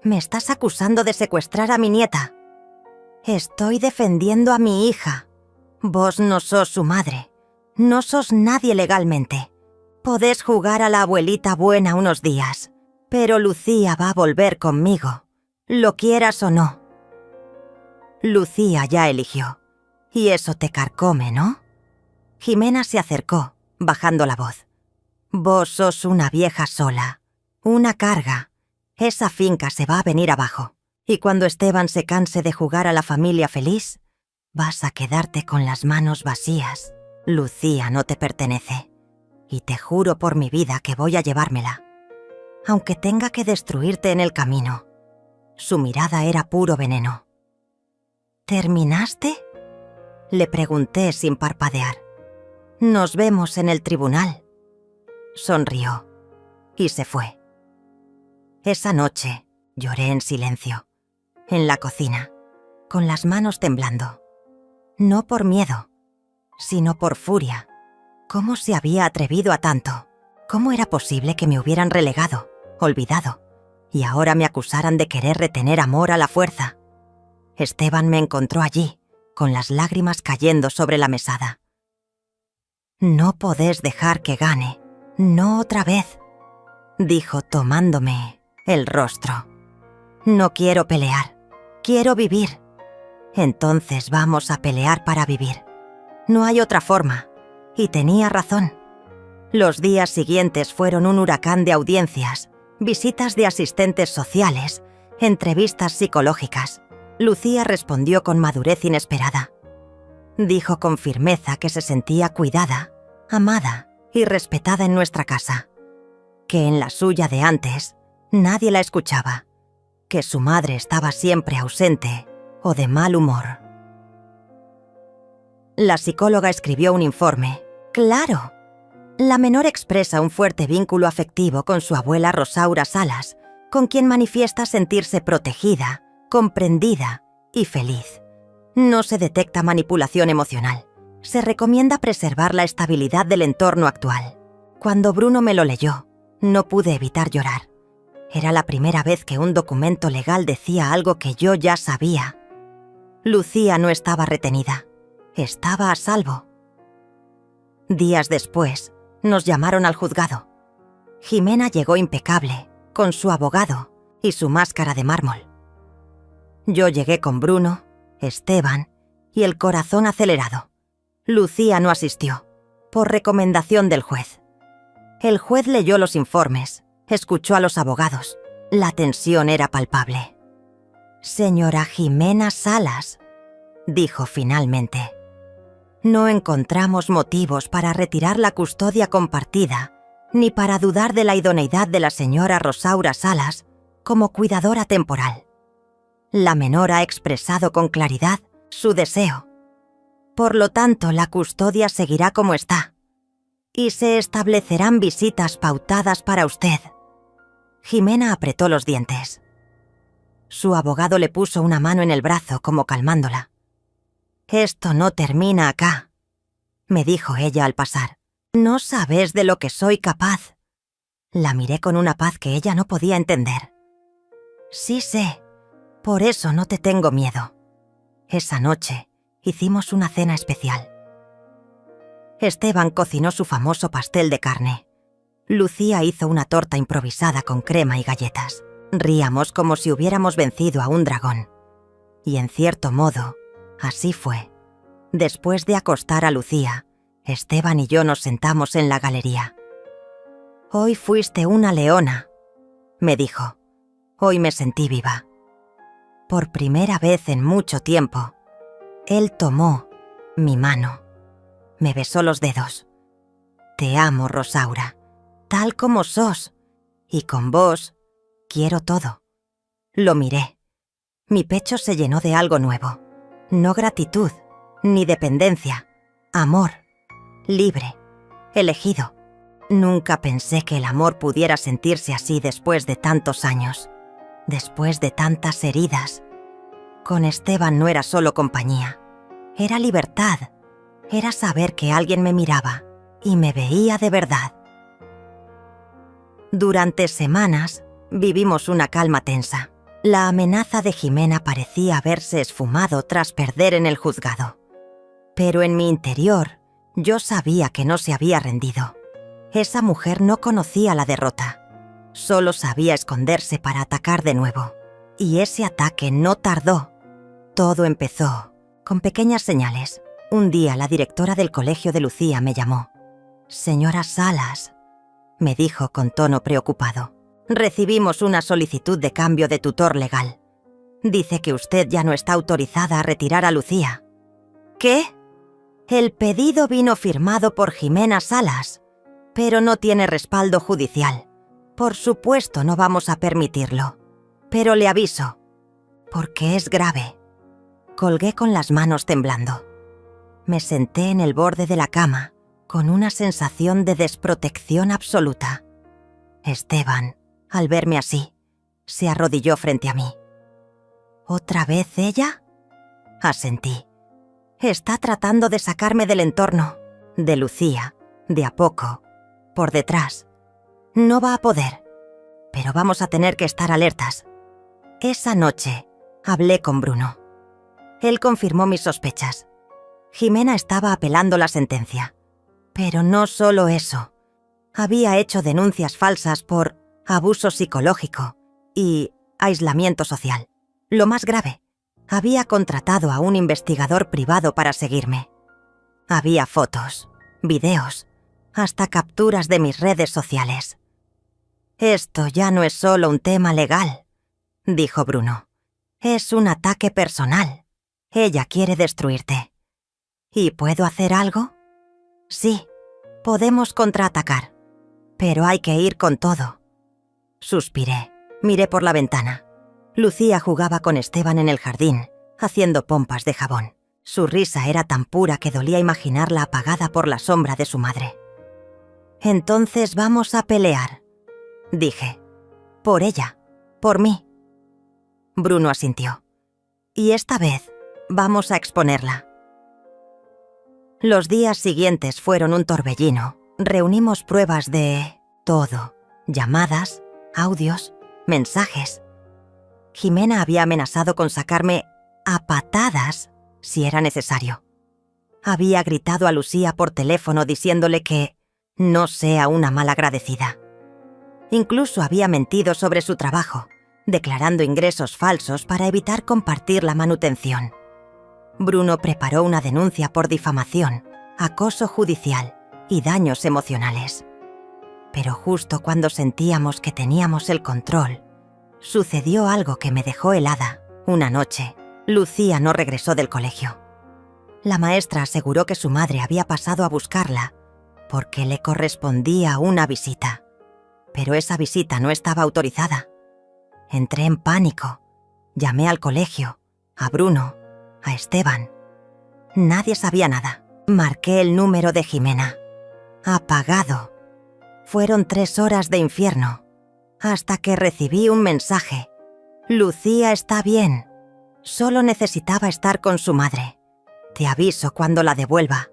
Me estás acusando de secuestrar a mi nieta». «Estoy defendiendo a mi hija. Vos no sos su madre. No sos nadie legalmente. Podés jugar a la abuelita buena unos días, pero Lucía va a volver conmigo, lo quieras o no». Lucía ya eligió. Y eso te carcome, ¿no? Jimena se acercó, bajando la voz. «Vos sos una vieja sola, una carga. Esa finca se va a venir abajo. Y cuando Esteban se canse de jugar a la familia feliz, vas a quedarte con las manos vacías. Lucía no te pertenece. Y te juro por mi vida que voy a llevármela. Aunque tenga que destruirte en el camino». Su mirada era puro veneno. «¿Terminaste?», le pregunté sin parpadear. «Nos vemos en el tribunal». Sonrió y se fue. Esa noche lloré en silencio, en la cocina, con las manos temblando. No por miedo, sino por furia. ¿Cómo se había atrevido a tanto? ¿Cómo era posible que me hubieran relegado, olvidado, y ahora me acusaran de querer retener amor a la fuerza? Esteban me encontró allí, con las lágrimas cayendo sobre la mesada. «No podés dejar que gane, no otra vez», dijo tomándome el rostro. «No quiero pelear, quiero vivir». «Entonces vamos a pelear para vivir. No hay otra forma». Y tenía razón. Los días siguientes fueron un huracán de audiencias, visitas de asistentes sociales, entrevistas psicológicas. Lucía respondió con madurez inesperada. Dijo con firmeza que se sentía cuidada, amada y respetada en nuestra casa. Que en la suya de antes nadie la escuchaba. Que su madre estaba siempre ausente o de mal humor. La psicóloga escribió un informe. Claro. La menor expresa un fuerte vínculo afectivo con su abuela Rosaura Salas, con quien manifiesta sentirse protegida, comprendida y feliz. No se detecta manipulación emocional. Se recomienda preservar la estabilidad del entorno actual. Cuando Bruno me lo leyó, no pude evitar llorar. Era la primera vez que un documento legal decía algo que yo ya sabía. Lucía no estaba retenida. Estaba a salvo. Días después, nos llamaron al juzgado. Jimena llegó impecable, con su abogado y su máscara de mármol. Yo llegué con Bruno, Esteban y el corazón acelerado. Lucía no asistió, por recomendación del juez. El juez leyó los informes, escuchó a los abogados. La tensión era palpable. «Señora Jimena Salas», dijo finalmente, «no encontramos motivos para retirar la custodia compartida, ni para dudar de la idoneidad de la señora Rosaura Salas como cuidadora temporal. La menor ha expresado con claridad su deseo. Por lo tanto, la custodia seguirá como está, y se establecerán visitas pautadas para usted». Jimena apretó los dientes. Su abogado le puso una mano en el brazo como calmándola. «Esto no termina acá», me dijo ella al pasar. «No sabes de lo que soy capaz». La miré con una paz que ella no podía entender. «Sí sé, por eso no te tengo miedo». Esa noche hicimos una cena especial. Esteban cocinó su famoso pastel de carne. Lucía hizo una torta improvisada con crema y galletas. Ríamos como si hubiéramos vencido a un dragón. Y en cierto modo, así fue. Después de acostar a Lucía, Esteban y yo nos sentamos en la galería. «Hoy fuiste una leona», me dijo. Hoy me sentí viva. Por primera vez en mucho tiempo, él tomó mi mano. Me besó los dedos. «Te amo, Rosaura, tal como sos, y con vos quiero todo». Lo miré. Mi pecho se llenó de algo nuevo. No gratitud, ni dependencia. Amor. Libre. Elegido. Nunca pensé que el amor pudiera sentirse así después de tantos años. Después de tantas heridas. Con Esteban no era solo compañía. Era libertad. Era saber que alguien me miraba y me veía de verdad. Durante semanas vivimos una calma tensa. La amenaza de Jimena parecía haberse esfumado tras perder en el juzgado. Pero en mi interior, yo sabía que no se había rendido. Esa mujer no conocía la derrota. Solo sabía esconderse para atacar de nuevo. Y ese ataque no tardó. Todo empezó con pequeñas señales. Un día la directora del colegio de Lucía me llamó. «Señora Salas», me dijo con tono preocupado, «recibimos una solicitud de cambio de tutor legal. Dice que usted ya no está autorizada a retirar a Lucía». «¿Qué?» «El pedido vino firmado por Jimena Salas, pero no tiene respaldo judicial. Por supuesto no vamos a permitirlo. Pero le aviso, porque es grave». Colgué con las manos temblando. Me senté en el borde de la cama, con una sensación de desprotección absoluta. Esteban, al verme así, se arrodilló frente a mí. «¿Otra vez ella?», asentí. «Está tratando de sacarme del entorno, de Lucía, de a poco, por detrás. No va a poder, pero vamos a tener que estar alertas». Esa noche hablé con Bruno. Él confirmó mis sospechas. Jimena estaba apelando la sentencia. Pero no solo eso. Había hecho denuncias falsas por abuso psicológico y aislamiento social. Lo más grave, había contratado a un investigador privado para seguirme. Había fotos, videos, hasta capturas de mis redes sociales. «Esto ya no es solo un tema legal», dijo Bruno. «Es un ataque personal. Ella quiere destruirte». «¿Y puedo hacer algo?» «Sí, podemos contraatacar, pero hay que ir con todo». Suspiré, miré por la ventana. Lucía jugaba con Esteban en el jardín, haciendo pompas de jabón. Su risa era tan pura que dolía imaginarla apagada por la sombra de su madre. «Entonces vamos a pelear», dije. «Por ella, por mí». Bruno asintió. «Y esta vez vamos a exponerla». Los días siguientes fueron un torbellino. Reunimos pruebas de todo. Llamadas, audios, mensajes. Jimena había amenazado con sacarme a patadas si era necesario. Había gritado a Lucía por teléfono diciéndole que no sea una malagradecida. Incluso había mentido sobre su trabajo, declarando ingresos falsos para evitar compartir la manutención. Bruno preparó una denuncia por difamación acoso judicial y daños emocionales. Pero justo cuando sentíamos que teníamos el control, sucedió algo que me dejó helada. Una noche, Lucía no regresó del colegio. La maestra aseguró que su madre había pasado a buscarla porque le correspondía una visita. Pero esa visita no estaba autorizada. Entré en pánico. Llamé al colegio, a Bruno, a Esteban. Nadie sabía nada. Marqué el número de Jimena. Apagado. Fueron 3 horas de infierno, hasta que recibí un mensaje. Lucía está bien. Solo necesitaba estar con su madre. Te aviso cuando la devuelva.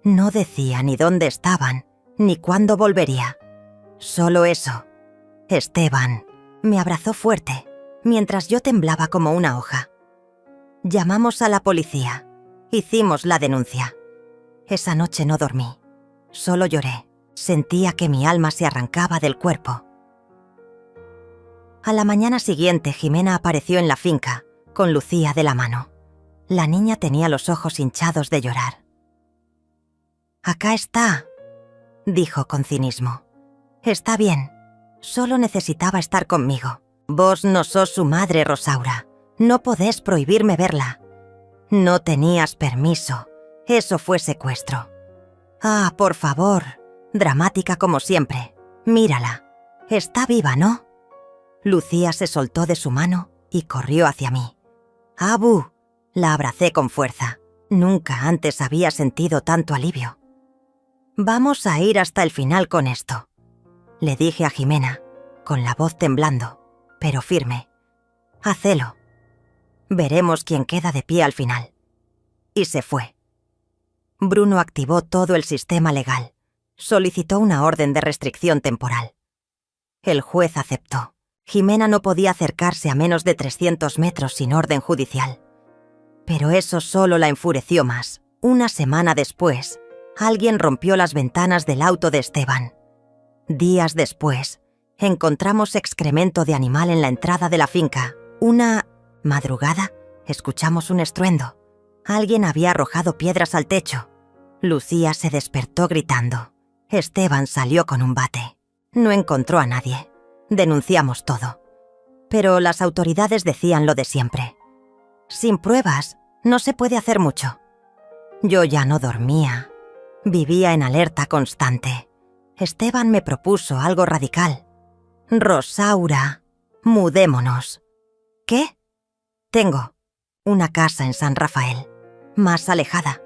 No decía ni dónde estaban, ni cuándo volvería. Solo eso. Esteban me abrazó fuerte, mientras yo temblaba como una hoja. Llamamos a la policía. Hicimos la denuncia. Esa noche no dormí. Solo lloré. Sentía que mi alma se arrancaba del cuerpo. A la mañana siguiente, Jimena apareció en la finca, con Lucía de la mano. La niña tenía los ojos hinchados de llorar. «Acá está», dijo con cinismo. «Está bien. Solo necesitaba estar conmigo. Vos no sos su madre, Rosaura. No podés prohibirme verla. No tenías permiso. Eso fue secuestro. Ah, por favor». Dramática como siempre. Mírala. Está viva, ¿no? Lucía se soltó de su mano y corrió hacia mí. «Abu», la abracé con fuerza. Nunca antes había sentido tanto alivio. «Vamos a ir hasta el final con esto», le dije a Jimena, con la voz temblando, pero firme. «Hacelo. Veremos quién queda de pie al final». Y se fue. Bruno activó todo el sistema legal. Solicitó una orden de restricción temporal. El juez aceptó. Jimena no podía acercarse a menos de 300 metros sin orden judicial. Pero eso solo la enfureció más. Una semana después, alguien rompió las ventanas del auto de Esteban. Días después, encontramos excremento de animal en la entrada de la finca. Una madrugada, escuchamos un estruendo. Alguien había arrojado piedras al techo. Lucía se despertó gritando. Esteban salió con un bate. No encontró a nadie. Denunciamos todo. Pero las autoridades decían lo de siempre. Sin pruebas, no se puede hacer mucho. Yo ya no dormía. Vivía en alerta constante. Esteban me propuso algo radical. «Rosaura, mudémonos». «¿Qué?» «Tengo una casa en San Rafael, más alejada.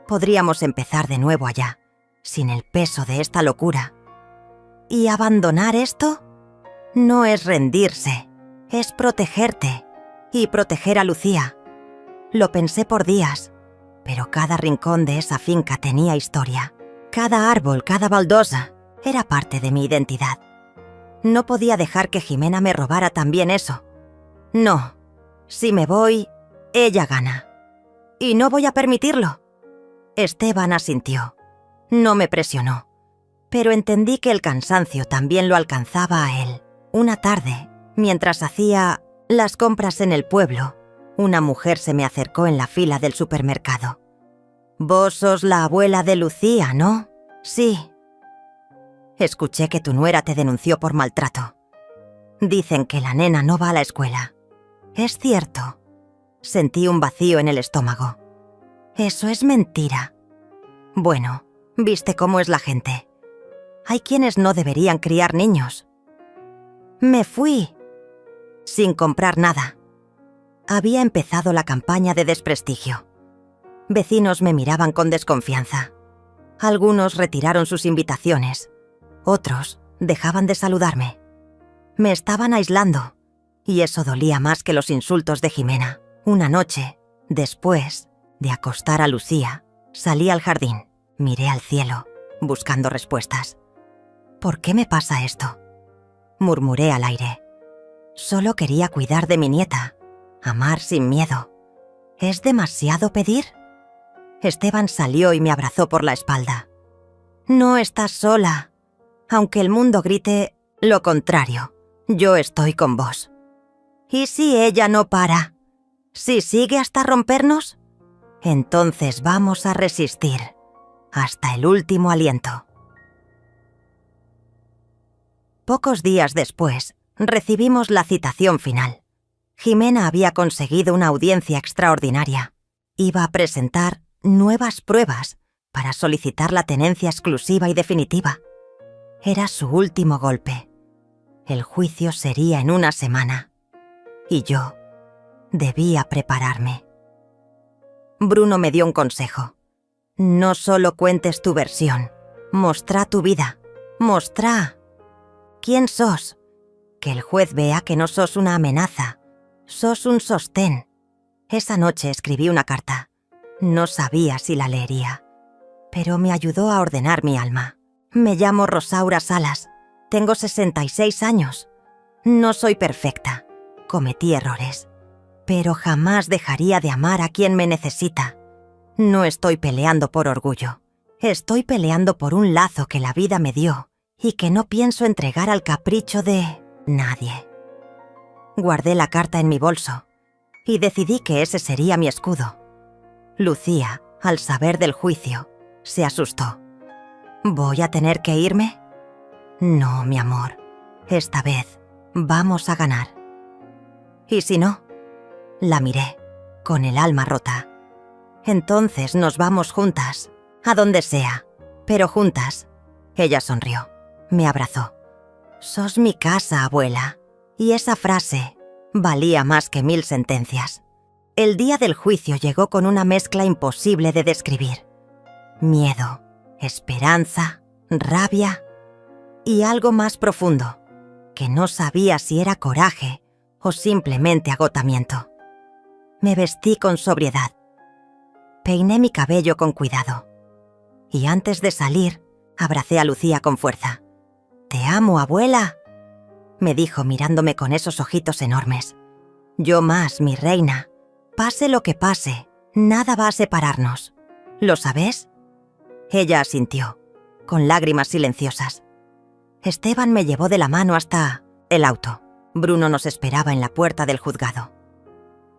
Podríamos empezar de nuevo allá, sin el peso de esta locura. ¿Y abandonar esto? No es rendirse, es protegerte y proteger a Lucía». Lo pensé por días, pero cada rincón de esa finca tenía historia. Cada árbol, cada baldosa, era parte de mi identidad. No podía dejar que Jimena me robara también eso. No, si me voy, ella gana. Y no voy a permitirlo. Esteban asintió. No me presionó, pero entendí que el cansancio también lo alcanzaba a él. Una tarde, mientras hacía las compras en el pueblo, una mujer se me acercó en la fila del supermercado. «Vos sos la abuela de Lucía, ¿no?» «Sí». «Escuché que tu nuera te denunció por maltrato. Dicen que la nena no va a la escuela. ¿Es cierto?» Sentí un vacío en el estómago. «Eso es mentira». «Bueno, viste cómo es la gente. Hay quienes no deberían criar niños». Me fui, sin comprar nada. Había empezado la campaña de desprestigio. Vecinos me miraban con desconfianza. Algunos retiraron sus invitaciones. Otros dejaban de saludarme. Me estaban aislando, y eso dolía más que los insultos de Jimena. Una noche, después de acostar a Lucía, salí al jardín, miré al cielo, buscando respuestas. ¿Por qué me pasa esto?, murmuré al aire. Solo quería cuidar de mi nieta, amar sin miedo. ¿Es demasiado pedir? Esteban salió y me abrazó por la espalda. No estás sola. Aunque el mundo grite lo contrario, yo estoy con vos. ¿Y si ella no para? ¿Si sigue hasta rompernos? Entonces vamos a resistir. hasta el último aliento. Pocos días después, recibimos la citación final. Jimena había conseguido una audiencia extraordinaria. Iba a presentar nuevas pruebas para solicitar la tenencia exclusiva y definitiva. Era su último golpe. El juicio sería en una semana. Y yo debía prepararme. Bruno me dio un consejo. No solo cuentes tu versión, mostrá tu vida, mostrá quién sos. Que el juez vea que no sos una amenaza, sos un sostén. Esa noche escribí una carta. No sabía si la leería, pero me ayudó a ordenar mi alma. Me llamo Rosaura Salas, tengo 66 años. No soy perfecta, cometí errores, pero jamás dejaría de amar a quien me necesita. No estoy peleando por orgullo, estoy peleando por un lazo que la vida me dio y que no pienso entregar al capricho de nadie. Guardé la carta en mi bolso y decidí que ese sería mi escudo. Lucía, al saber del juicio, se asustó. ¿Voy a tener que irme? No, mi amor. Esta vez vamos a ganar. ¿Y si no? La miré, con el alma rota. Entonces nos vamos juntas, a donde sea, pero juntas. Ella sonrió, me abrazó. Sos mi casa, abuela. Y esa frase valía más que 1000 sentencias. El día del juicio llegó con una mezcla imposible de describir. Miedo, esperanza, rabia y algo más profundo, que no sabía si era coraje o simplemente agotamiento. Me vestí con sobriedad. Peiné mi cabello con cuidado. Y antes de salir, abracé a Lucía con fuerza. «Te amo, abuela», me dijo mirándome con esos ojitos enormes. «Yo más, mi reina. Pase lo que pase, nada va a separarnos. ¿Lo sabes?» Ella asintió, con lágrimas silenciosas. Esteban me llevó de la mano hasta el auto. Bruno nos esperaba en la puerta del juzgado.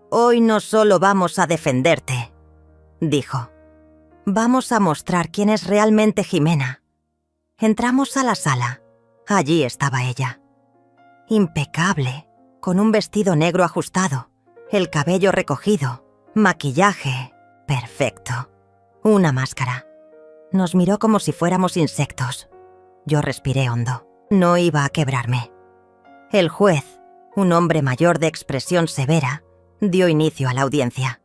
«Hoy no solo vamos a defenderte», dijo. «Vamos a mostrar quién es realmente Jimena». Entramos a la sala. Allí estaba ella. Impecable, con un vestido negro ajustado, el cabello recogido, maquillaje perfecto, una máscara. Nos miró como si fuéramos insectos. Yo respiré hondo. No iba a quebrarme. El juez, un hombre mayor de expresión severa, dio inicio a la audiencia.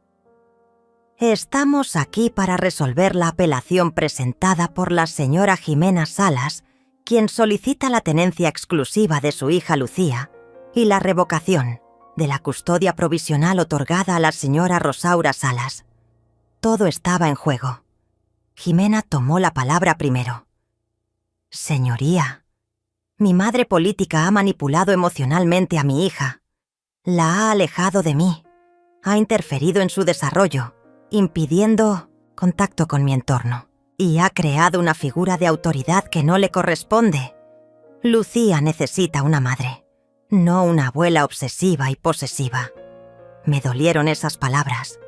«Estamos aquí para resolver la apelación presentada por la señora Jimena Salas, quien solicita la tenencia exclusiva de su hija Lucía y la revocación de la custodia provisional otorgada a la señora Rosaura Salas». Todo estaba en juego. Jimena tomó la palabra primero. «Señoría, mi madre política ha manipulado emocionalmente a mi hija. La ha alejado de mí, ha interferido en su desarrollo, impidiendo contacto con mi entorno, y ha creado una figura de autoridad que no le corresponde. Lucía necesita una madre, no una abuela obsesiva y posesiva». Me dolieron esas palabras,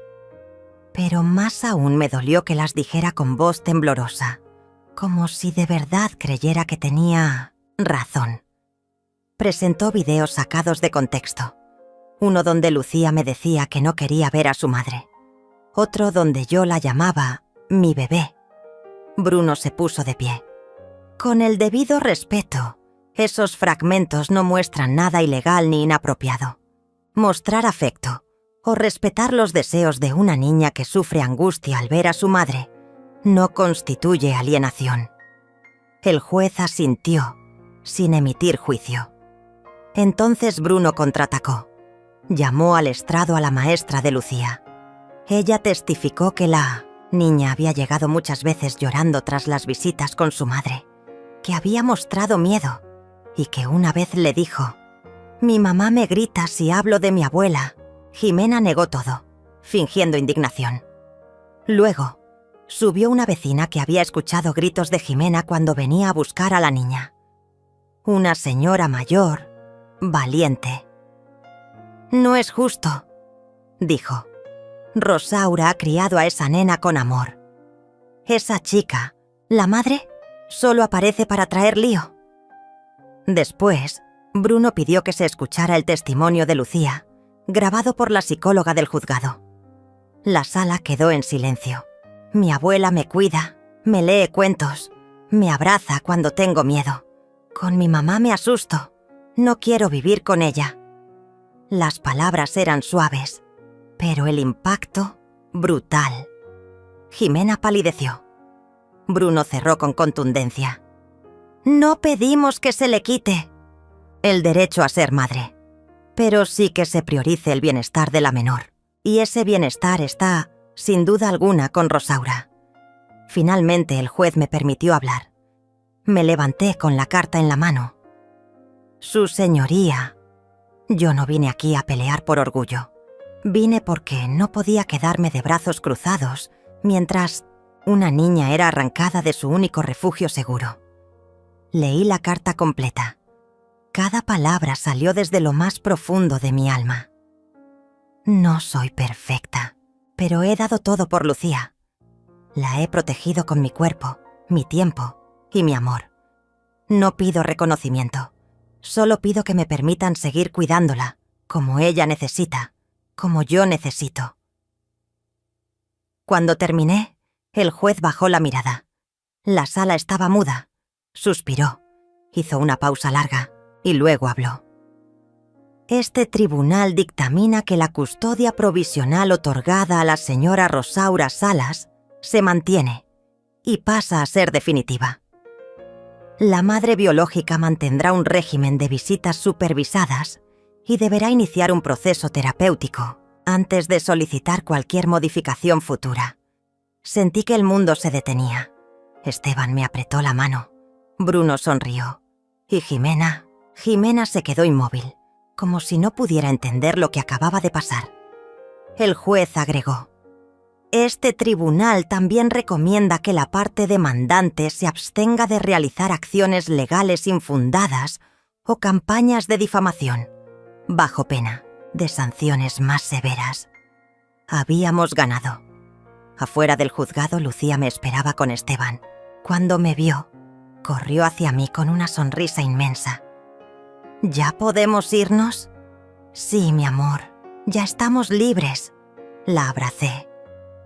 pero más aún me dolió que las dijera con voz temblorosa, como si de verdad creyera que tenía razón. Presentó videos sacados de contexto. Uno donde Lucía me decía que no quería ver a su madre. Otro donde yo la llamaba mi bebé. Bruno se puso de pie. «Con el debido respeto, esos fragmentos no muestran nada ilegal ni inapropiado. Mostrar afecto o respetar los deseos de una niña que sufre angustia al ver a su madre no constituye alienación». El juez asintió, sin emitir juicio. Entonces Bruno contraatacó. Llamó al estrado a la maestra de Lucía. Ella testificó que la niña había llegado muchas veces llorando tras las visitas con su madre, que había mostrado miedo y que una vez le dijo: «Mi mamá me grita si hablo de mi abuela». Jimena negó todo, fingiendo indignación. Luego, subió una vecina que había escuchado gritos de Jimena cuando venía a buscar a la niña. Una señora mayor, valiente. «No es justo», dijo. «Rosaura ha criado a esa nena con amor. Esa chica, la madre, solo aparece para traer lío. Después, Bruno pidió que se escuchara el testimonio de Lucía, grabado por la psicóloga del juzgado. La sala quedó en silencio. Mi abuela me cuida, me lee cuentos, me abraza cuando tengo miedo. Con mi mamá me asusto. No quiero vivir con ella. Las palabras eran suaves, pero el impacto, brutal. Jimena palideció. Bruno cerró con contundencia. No pedimos que se le quite el derecho a ser madre, pero sí que se priorice el bienestar de la menor. Y ese bienestar está, sin duda alguna, con Rosaura. Finalmente el juez me permitió hablar. Me levanté con la carta en la mano. Su señoría, yo no vine aquí a pelear por orgullo. Vine porque no podía quedarme de brazos cruzados mientras una niña era arrancada de su único refugio seguro. Leí la carta completa. Cada palabra salió desde lo más profundo de mi alma. No soy perfecta, pero he dado todo por Lucía. La he protegido con mi cuerpo, mi tiempo y mi amor. No pido reconocimiento. Solo pido que me permitan seguir cuidándola, como ella necesita, como yo necesito. Cuando terminé, el juez bajó la mirada. La sala estaba muda. Suspiró, hizo una pausa larga y luego habló. Este tribunal dictamina que la custodia provisional otorgada a la señora Rosaura Salas se mantiene y pasa a ser definitiva. La madre biológica mantendrá un régimen de visitas supervisadas y deberá iniciar un proceso terapéutico antes de solicitar cualquier modificación futura. Sentí que el mundo se detenía. Esteban me apretó la mano. Bruno sonrió. Y Jimena se quedó inmóvil, como si no pudiera entender lo que acababa de pasar. El juez agregó: este tribunal también recomienda que la parte demandante se abstenga de realizar acciones legales infundadas o campañas de difamación, bajo pena de sanciones más severas. Habíamos ganado. Afuera del juzgado, Lucía me esperaba con Esteban. Cuando me vio, corrió hacia mí con una sonrisa inmensa. ¿Ya podemos irnos? Sí, mi amor, ya estamos libres. La abracé.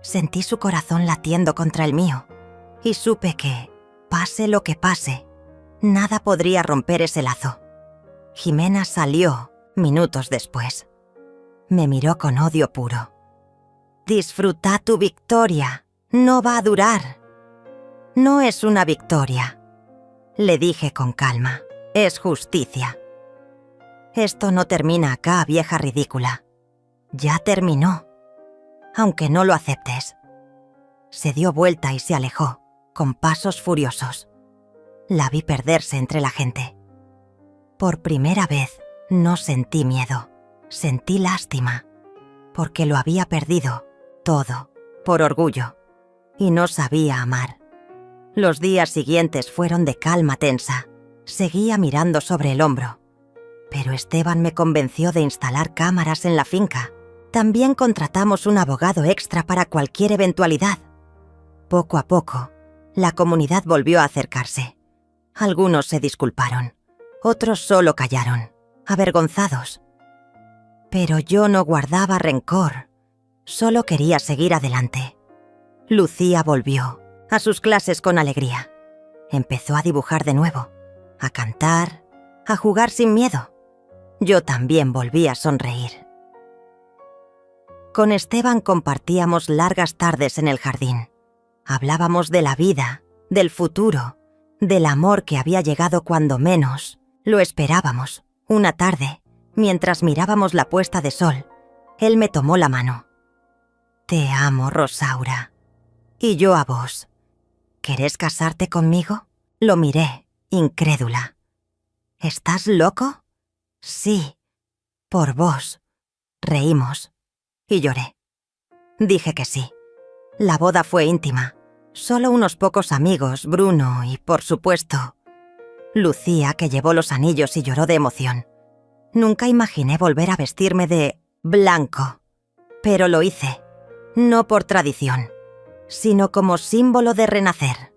Sentí su corazón latiendo contra el mío y supe que, pase lo que pase, nada podría romper ese lazo. Jimena salió minutos después. Me miró con odio puro. Disfruta tu victoria, no va a durar. No es una victoria, le dije con calma, es justicia. Esto no termina acá, vieja ridícula. Ya terminó. Aunque no lo aceptes. Se dio vuelta y se alejó, con pasos furiosos. La vi perderse entre la gente. Por primera vez no sentí miedo, sentí lástima, porque lo había perdido todo, por orgullo, y no sabía amar. Los días siguientes fueron de calma tensa. Seguía mirando sobre el hombro. Pero Esteban me convenció de instalar cámaras en la finca. También contratamos un abogado extra para cualquier eventualidad. Poco a poco, la comunidad volvió a acercarse. Algunos se disculparon, otros solo callaron, avergonzados. Pero yo no guardaba rencor, solo quería seguir adelante. Lucía volvió a sus clases con alegría. Empezó a dibujar de nuevo, a cantar, a jugar sin miedo. Yo también volví a sonreír. Con Esteban compartíamos largas tardes en el jardín. Hablábamos de la vida, del futuro, del amor que había llegado cuando menos lo esperábamos. Una tarde, mientras mirábamos la puesta de sol, él me tomó la mano. Te amo, Rosaura. Y yo a vos. ¿Querés casarte conmigo? Lo miré, incrédula. ¿Estás loco? Sí, por vos. Reímos. Y lloré. Dije que sí. La boda fue íntima. Solo unos pocos amigos, Bruno y, por supuesto, Lucía, que llevó los anillos y lloró de emoción. Nunca imaginé volver a vestirme de blanco. Pero lo hice. No por tradición. sino como símbolo de renacer.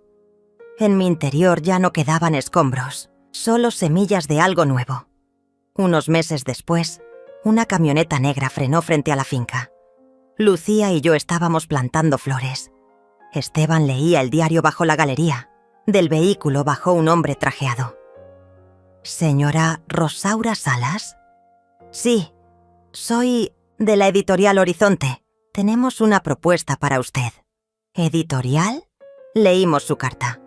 En mi interior ya no quedaban escombros, solo semillas de algo nuevo. Unos meses después, una camioneta negra frenó frente a la finca. Lucía y yo estábamos plantando flores. Esteban leía el diario bajo la galería. Del vehículo bajó un hombre trajeado. ¿Señora Rosaura Salas? Sí, soy de la editorial Horizonte. Tenemos una propuesta para usted. ¿Editorial? Leímos su carta.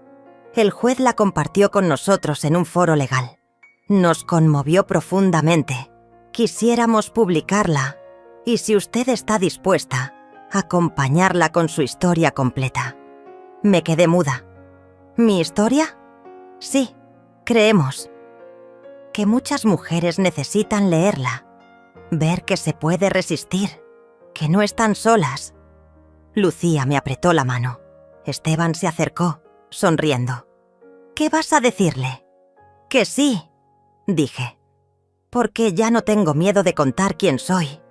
El juez la compartió con nosotros en un foro legal. Nos conmovió profundamente. Quisiéramos publicarla, y si usted está dispuesta, acompañarla con su historia completa. Me quedé muda. ¿Mi historia? Sí, creemos que muchas mujeres necesitan leerla, ver que se puede resistir, que no están solas. Lucía me apretó la mano. Esteban se acercó, sonriendo. ¿Qué vas a decirle? Que sí, dije, porque ya no tengo miedo de contar quién soy.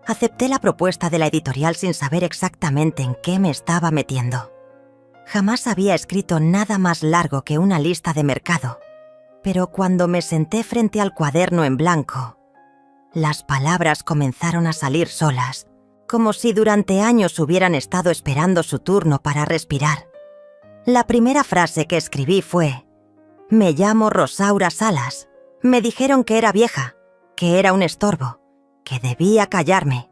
Acepté la propuesta de la editorial sin saber exactamente en qué me estaba metiendo. Jamás había escrito nada más largo que una lista de mercado, pero cuando me senté frente al cuaderno en blanco, las palabras comenzaron a salir solas, como si durante años hubieran estado esperando su turno para respirar. La primera frase que escribí fue: «Me llamo Rosaura Salas. Me dijeron que era vieja, que era un estorbo, que debía callarme.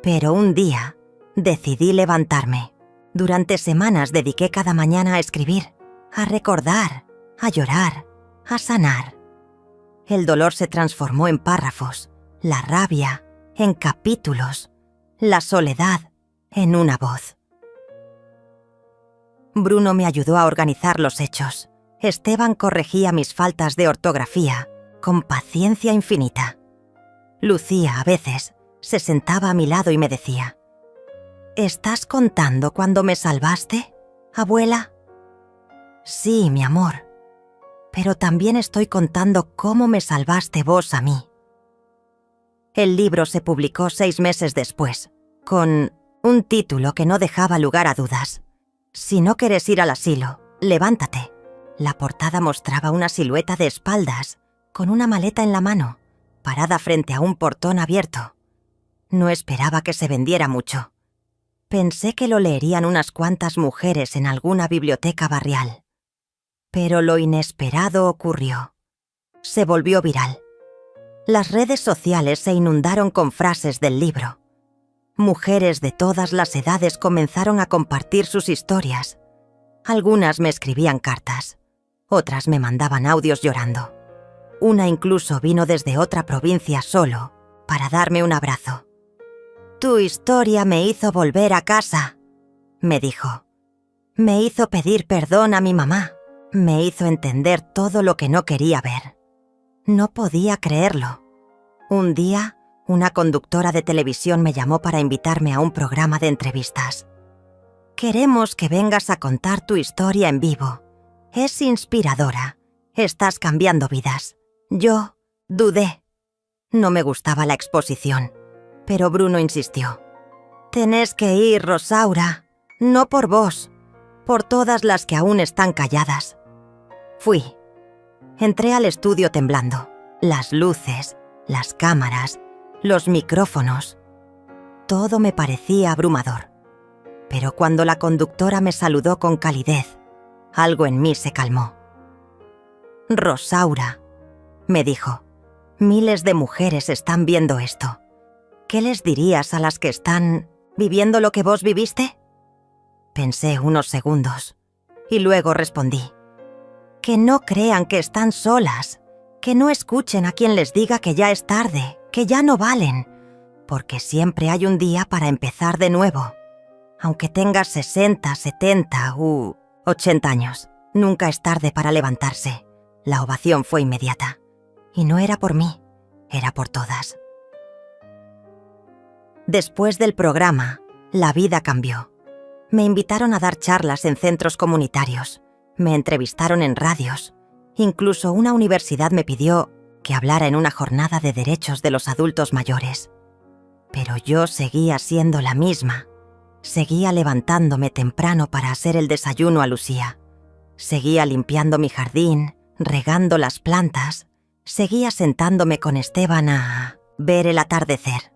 Pero un día decidí levantarme. Durante semanas dediqué cada mañana a escribir, a recordar, a llorar, a sanar. El dolor se transformó en párrafos, la rabia en capítulos, la soledad en una voz». Bruno me ayudó a organizar los hechos. Esteban corregía mis faltas de ortografía con paciencia infinita. Lucía, a veces, se sentaba a mi lado y me decía: «¿Estás contando cuando me salvaste, abuela?» «Sí, mi amor, pero también estoy contando cómo me salvaste vos a mí». El libro se publicó 6 meses después, con un título que no dejaba lugar a dudas: «Si no quieres ir al asilo, levántate». La portada mostraba una silueta de espaldas, con una maleta en la mano, parada frente a un portón abierto. No esperaba que se vendiera mucho. Pensé que lo leerían unas cuantas mujeres en alguna biblioteca barrial. Pero lo inesperado ocurrió. Se volvió viral. Las redes sociales se inundaron con frases del libro. Mujeres de todas las edades comenzaron a compartir sus historias. Algunas me escribían cartas, otras me mandaban audios llorando. Una incluso vino desde otra provincia solo para darme un abrazo. «Tu historia me hizo volver a casa», me dijo. Me hizo pedir perdón a mi mamá. Me hizo entender todo lo que no quería ver. No podía creerlo. Un día, una conductora de televisión me llamó para invitarme a un programa de entrevistas. «Queremos que vengas a contar tu historia en vivo. Es inspiradora. Estás cambiando vidas». Yo dudé. No me gustaba la exposición, pero Bruno insistió. «Tenés que ir, Rosaura. No por vos, por todas las que aún están calladas». Fui. Entré al estudio temblando. Las luces, las cámaras, los micrófonos. Todo me parecía abrumador. Pero cuando la conductora me saludó con calidez, algo en mí se calmó. «Rosaura», me dijo, «miles de mujeres están viendo esto. ¿Qué les dirías a las que están viviendo lo que vos viviste?» Pensé unos segundos y luego respondí: «Que no crean que están solas, que no escuchen a quien les diga que ya es tarde, que ya no valen, porque siempre hay un día para empezar de nuevo. Aunque tengas 60, 70 u 80 años, nunca es tarde para levantarse». La ovación fue inmediata. Y no era por mí, era por todas. Después del programa, la vida cambió. Me invitaron a dar charlas en centros comunitarios, me entrevistaron en radios, incluso una universidad me pidió que hablara en una jornada de derechos de los adultos mayores. Pero yo seguía siendo la misma, Seguía levantándome temprano para hacer el desayuno a Lucía. Seguía limpiando mi jardín, regando las plantas. Seguía sentándome con Esteban a ver el atardecer.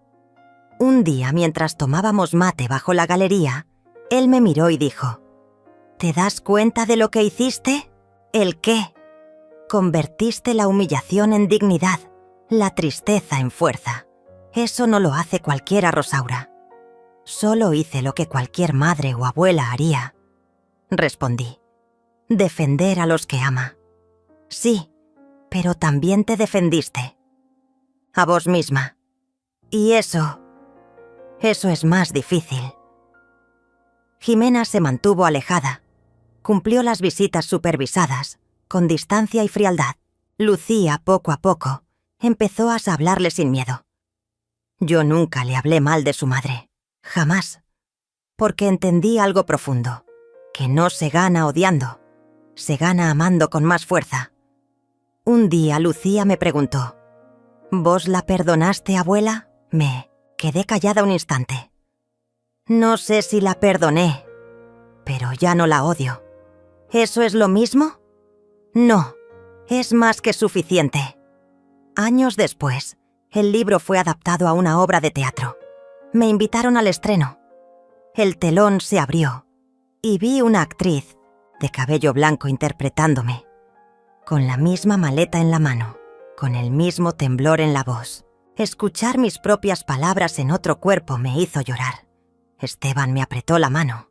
Un día, mientras tomábamos mate bajo la galería, él me miró y dijo: ¿Te das cuenta de lo que hiciste? ¿El qué? Convertiste la humillación en dignidad, la tristeza en fuerza. Eso no lo hace cualquiera, Rosaura. Solo hice lo que cualquier madre o abuela haría. Respondí: defender a los que ama. Sí, pero también te defendiste. A vos misma. Y eso es más difícil. Jimena se mantuvo alejada. Cumplió las visitas supervisadas, con distancia y frialdad. Lucía, poco a poco, empezó a hablarle sin miedo. Yo nunca le hablé mal de su madre. Jamás. Porque entendí algo profundo, que no se gana odiando, se gana amando con más fuerza. Un día Lucía me preguntó: ¿Vos la perdonaste, abuela? Me quedé callada un instante. No sé si la perdoné, pero ya no la odio. ¿Eso es lo mismo? No, es más que suficiente. Años después, el libro fue adaptado a una obra de teatro. Me invitaron al estreno. El telón se abrió y vi una actriz de cabello blanco interpretándome, con la misma maleta en la mano, con el mismo temblor en la voz. Escuchar mis propias palabras en otro cuerpo me hizo llorar. Esteban me apretó la mano.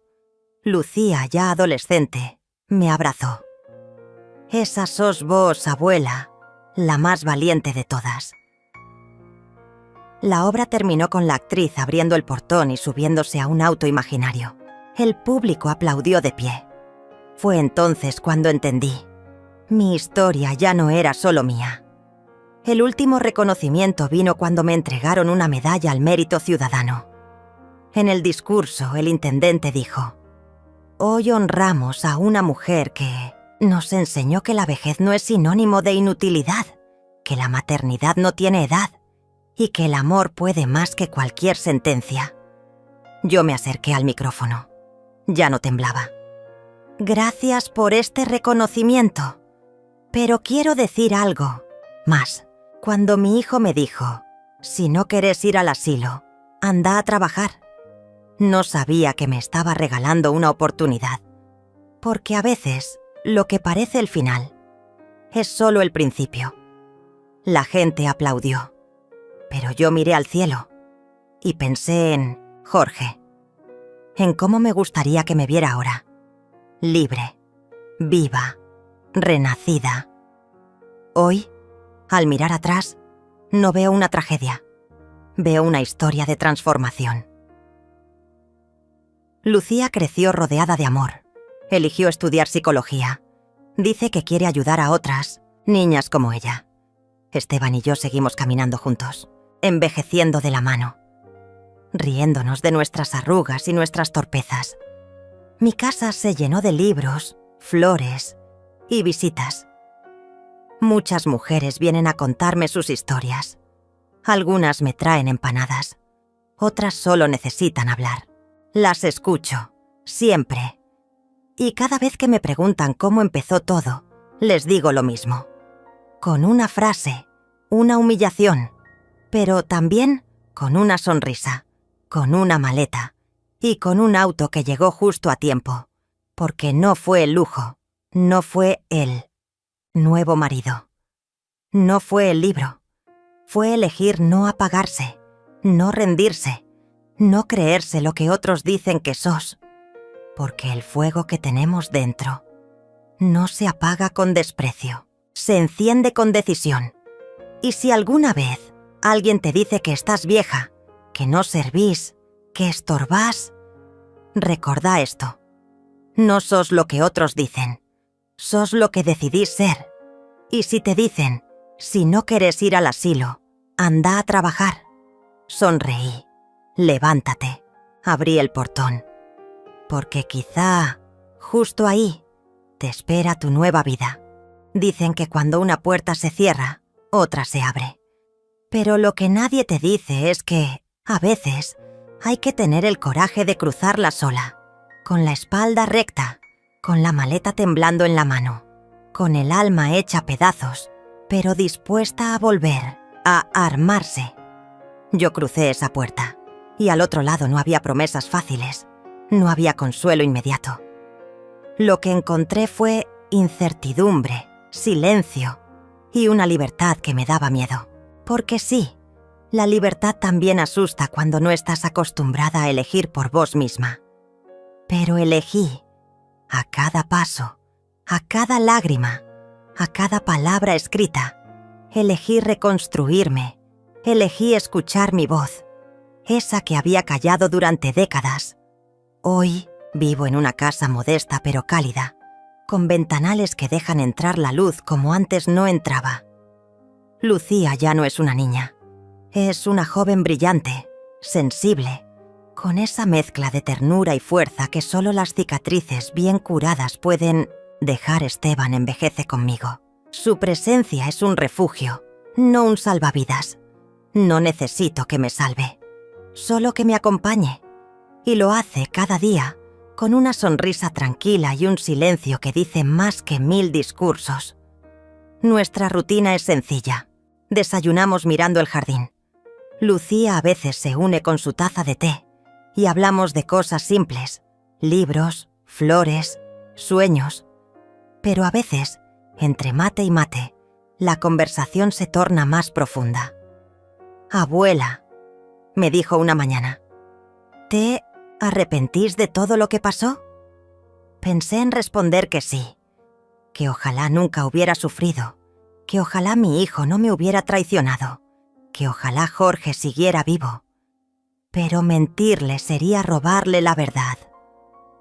Lucía, ya adolescente, me abrazó. Esa sos vos, abuela, la más valiente de todas. La obra terminó con la actriz abriendo el portón y subiéndose a un auto imaginario. El público aplaudió de pie. Fue entonces cuando entendí. Mi historia ya no era solo mía. El último reconocimiento vino cuando me entregaron una medalla al mérito ciudadano. En el discurso, el intendente dijo: «Hoy honramos a una mujer que nos enseñó que la vejez no es sinónimo de inutilidad, que la maternidad no tiene edad y que el amor puede más que cualquier sentencia». Yo me acerqué al micrófono. Ya no temblaba. «Gracias por este reconocimiento. Pero quiero decir algo más. Cuando mi hijo me dijo: si no querés ir al asilo, anda a trabajar, no sabía que me estaba regalando una oportunidad. Porque a veces, lo que parece el final es solo el principio». La gente aplaudió, pero yo miré al cielo y pensé en Jorge, en cómo me gustaría que me viera ahora, libre, viva, renacida. Hoy, al mirar atrás, no veo una tragedia, veo una historia de transformación. Lucía creció rodeada de amor. Eligió estudiar psicología. Dice que quiere ayudar a otras, niñas como ella. Esteban y yo seguimos caminando juntos, envejeciendo de la mano, riéndonos de nuestras arrugas y nuestras torpezas. Mi casa se llenó de libros, flores y visitas. Muchas mujeres vienen a contarme sus historias. Algunas me traen empanadas, otras solo necesitan hablar. Las escucho, siempre. Y cada vez que me preguntan cómo empezó todo, les digo lo mismo. Con una frase, una humillación, pero también con una sonrisa, con una maleta y con un auto que llegó justo a tiempo, porque no fue el lujo, no fue el nuevo marido, no fue el libro, fue elegir no apagarse, no rendirse, no creerse lo que otros dicen que sos, porque el fuego que tenemos dentro no se apaga con desprecio, se enciende con decisión. Y si alguna vez alguien te dice que estás vieja, que no servís, que estorbás, recordá esto. No sos lo que otros dicen, sos lo que decidís ser. Y si te dicen: si no querés ir al asilo, anda a trabajar, sonreí, levántate, abrí el portón. Porque quizá, justo ahí, te espera tu nueva vida. Dicen que cuando una puerta se cierra, otra se abre. Pero lo que nadie te dice es que, a veces, Hay que tener el coraje de cruzarla sola, con la espalda recta, con la maleta temblando en la mano, con el alma hecha pedazos, pero dispuesta a volver, a armarse. Yo crucé esa puerta, y al otro lado no había promesas fáciles, no había consuelo inmediato. Lo que encontré fue incertidumbre, silencio y una libertad que me daba miedo. Porque sí, la libertad también asusta cuando no estás acostumbrada a elegir por vos misma. Pero elegí, a cada paso, a cada lágrima, a cada palabra escrita, elegí reconstruirme, elegí escuchar mi voz, esa que había callado durante décadas. Hoy vivo en una casa modesta pero cálida, con ventanales que dejan entrar la luz como antes no entraba. Lucía ya no es una niña. Es una joven brillante, sensible, con esa mezcla de ternura y fuerza que solo las cicatrices bien curadas pueden dejar. Esteban envejece conmigo. Su presencia es un refugio, no un salvavidas. No necesito que me salve, solo que me acompañe. Y lo hace cada día, con una sonrisa tranquila y un silencio que dice más que 1000 discursos. Nuestra rutina es sencilla. Desayunamos mirando el jardín. Lucía a veces se une con su taza de té y hablamos de cosas simples, libros, flores, sueños. Pero a veces, entre mate y mate, la conversación se torna más profunda. «Abuela», me dijo una mañana, «¿te arrepentís de todo lo que pasó?» Pensé en responder que sí, que ojalá nunca hubiera sufrido, que ojalá mi hijo no me hubiera traicionado, que ojalá Jorge siguiera vivo. Pero mentirle sería robarle la verdad.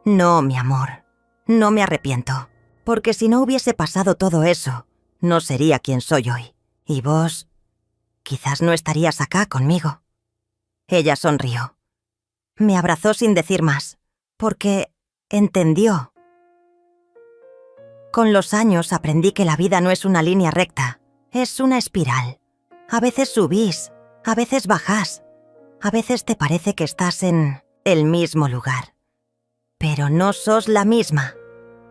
No, mi amor, no me arrepiento, porque si no hubiese pasado todo eso, no sería quien soy hoy. Y vos, quizás no estarías acá conmigo. Ella sonrió. Me abrazó sin decir más, porque entendió. Con los años aprendí que la vida no es una línea recta, es una espiral. A veces subís, a veces bajás, a veces te parece que estás en el mismo lugar. Pero no sos la misma.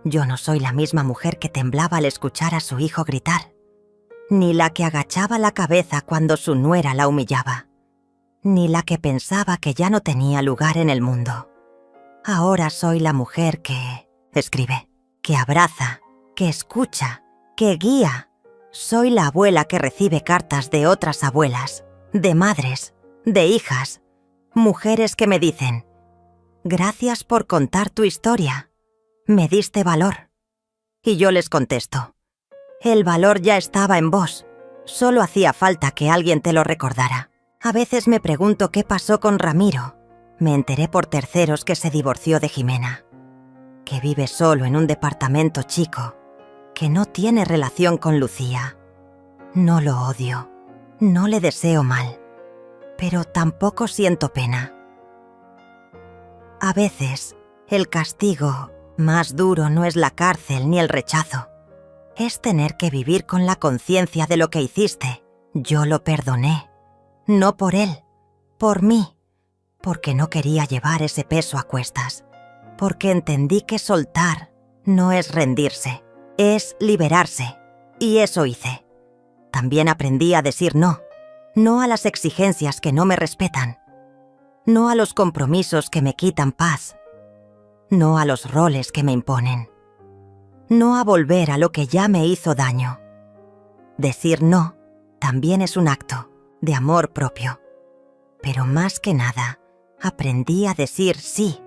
Yo no soy la misma mujer que temblaba al escuchar a su hijo gritar, ni la que agachaba la cabeza cuando su nuera la humillaba, ni la que pensaba que ya no tenía lugar en el mundo. Ahora soy la mujer que escribe, que abraza, que escucha, que guía. Soy la abuela que recibe cartas de otras abuelas, de madres, de hijas, mujeres que me dicen: «Gracias por contar tu historia, me diste valor». Y yo les contesto: «El valor ya estaba en vos, solo hacía falta que alguien te lo recordara». A veces me pregunto qué pasó con Ramiro. Me enteré por terceros que se divorció de Jimena, que vive solo en un departamento chico, que no tiene relación con Lucía. No lo odio, no le deseo mal, pero tampoco siento pena. A veces, el castigo más duro no es la cárcel ni el rechazo. Es tener que vivir con la conciencia de lo que hiciste. Yo lo perdoné, no por él, por mí, porque no quería llevar ese peso a cuestas, porque entendí que soltar no es rendirse, es liberarse, y eso hice. También aprendí a decir no, no a las exigencias que no me respetan, no a los compromisos que me quitan paz, no a los roles que me imponen, no a volver a lo que ya me hizo daño. Decir no también es un acto de amor propio, pero más que nada, aprendí a decir sí,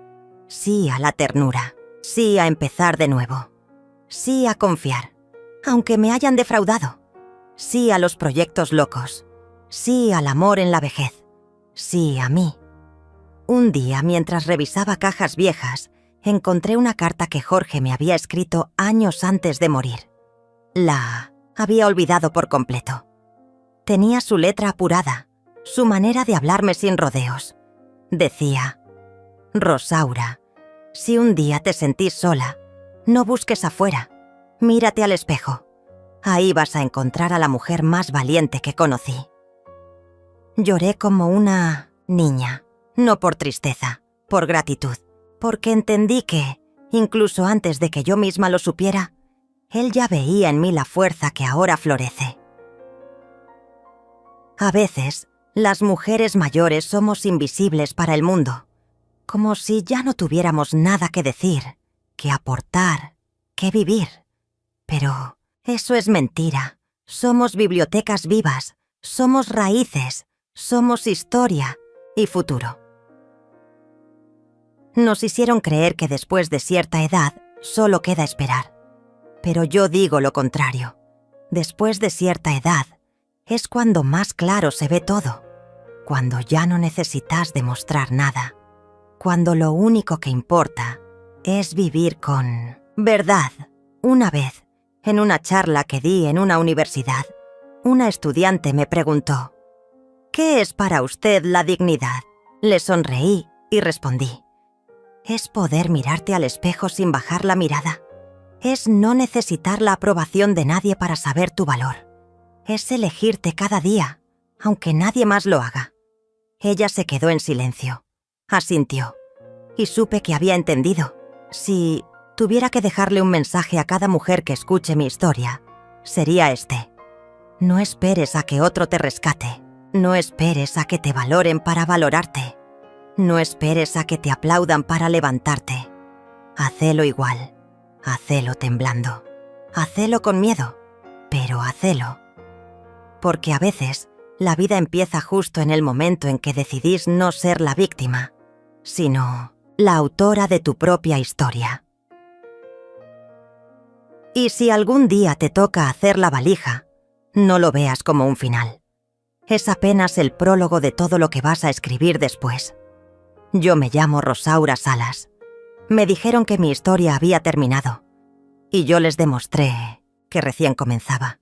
sí a la ternura, sí a empezar de nuevo, sí a confiar, aunque me hayan defraudado, sí a los proyectos locos, sí al amor en la vejez, sí a mí. Un día, mientras revisaba cajas viejas, encontré una carta que Jorge me había escrito años antes de morir. La había olvidado por completo. Tenía su letra apurada, su manera de hablarme sin rodeos. Decía: «Rosaura, si un día te sentís sola, no busques afuera, mírate al espejo. Ahí vas a encontrar a la mujer más valiente que conocí». Lloré como una niña, No por tristeza, por gratitud, porque entendí que, incluso antes de que yo misma lo supiera, él ya veía en mí la fuerza que ahora florece. A veces, las mujeres mayores somos invisibles para el mundo, como si ya no tuviéramos nada que decir, que aportar, que vivir. Pero eso es mentira. Somos bibliotecas vivas, somos raíces, somos historia y futuro. Nos hicieron creer que después de cierta edad solo queda esperar. Pero yo digo lo contrario. Después de cierta edad es cuando más claro se ve todo, cuando ya no necesitas demostrar nada, cuando lo único que importa es vivir con verdad. Una vez, en una charla que di en una universidad, una estudiante me preguntó: ¿qué es para usted la dignidad? Le sonreí y respondí: es poder mirarte al espejo sin bajar la mirada. Es no necesitar la aprobación de nadie para saber tu valor. Es elegirte cada día, aunque nadie más lo haga. Ella se quedó en silencio, asintió, y supe que había entendido. Si tuviera que dejarle un mensaje a cada mujer que escuche mi historia, sería este: no esperes a que otro te rescate. No esperes a que te valoren para valorarte. No esperes a que te aplaudan para levantarte. Hacelo igual. Hacelo temblando. Hacelo con miedo, pero hacelo. Porque a veces la vida empieza justo en el momento en que decidís no ser la víctima, sino la autora de tu propia historia. Y si algún día te toca hacer la valija, no lo veas como un final. Es apenas el prólogo de todo lo que vas a escribir después. Yo me llamo Rosaura Salas. Me dijeron que mi historia había terminado, y yo les demostré que recién comenzaba.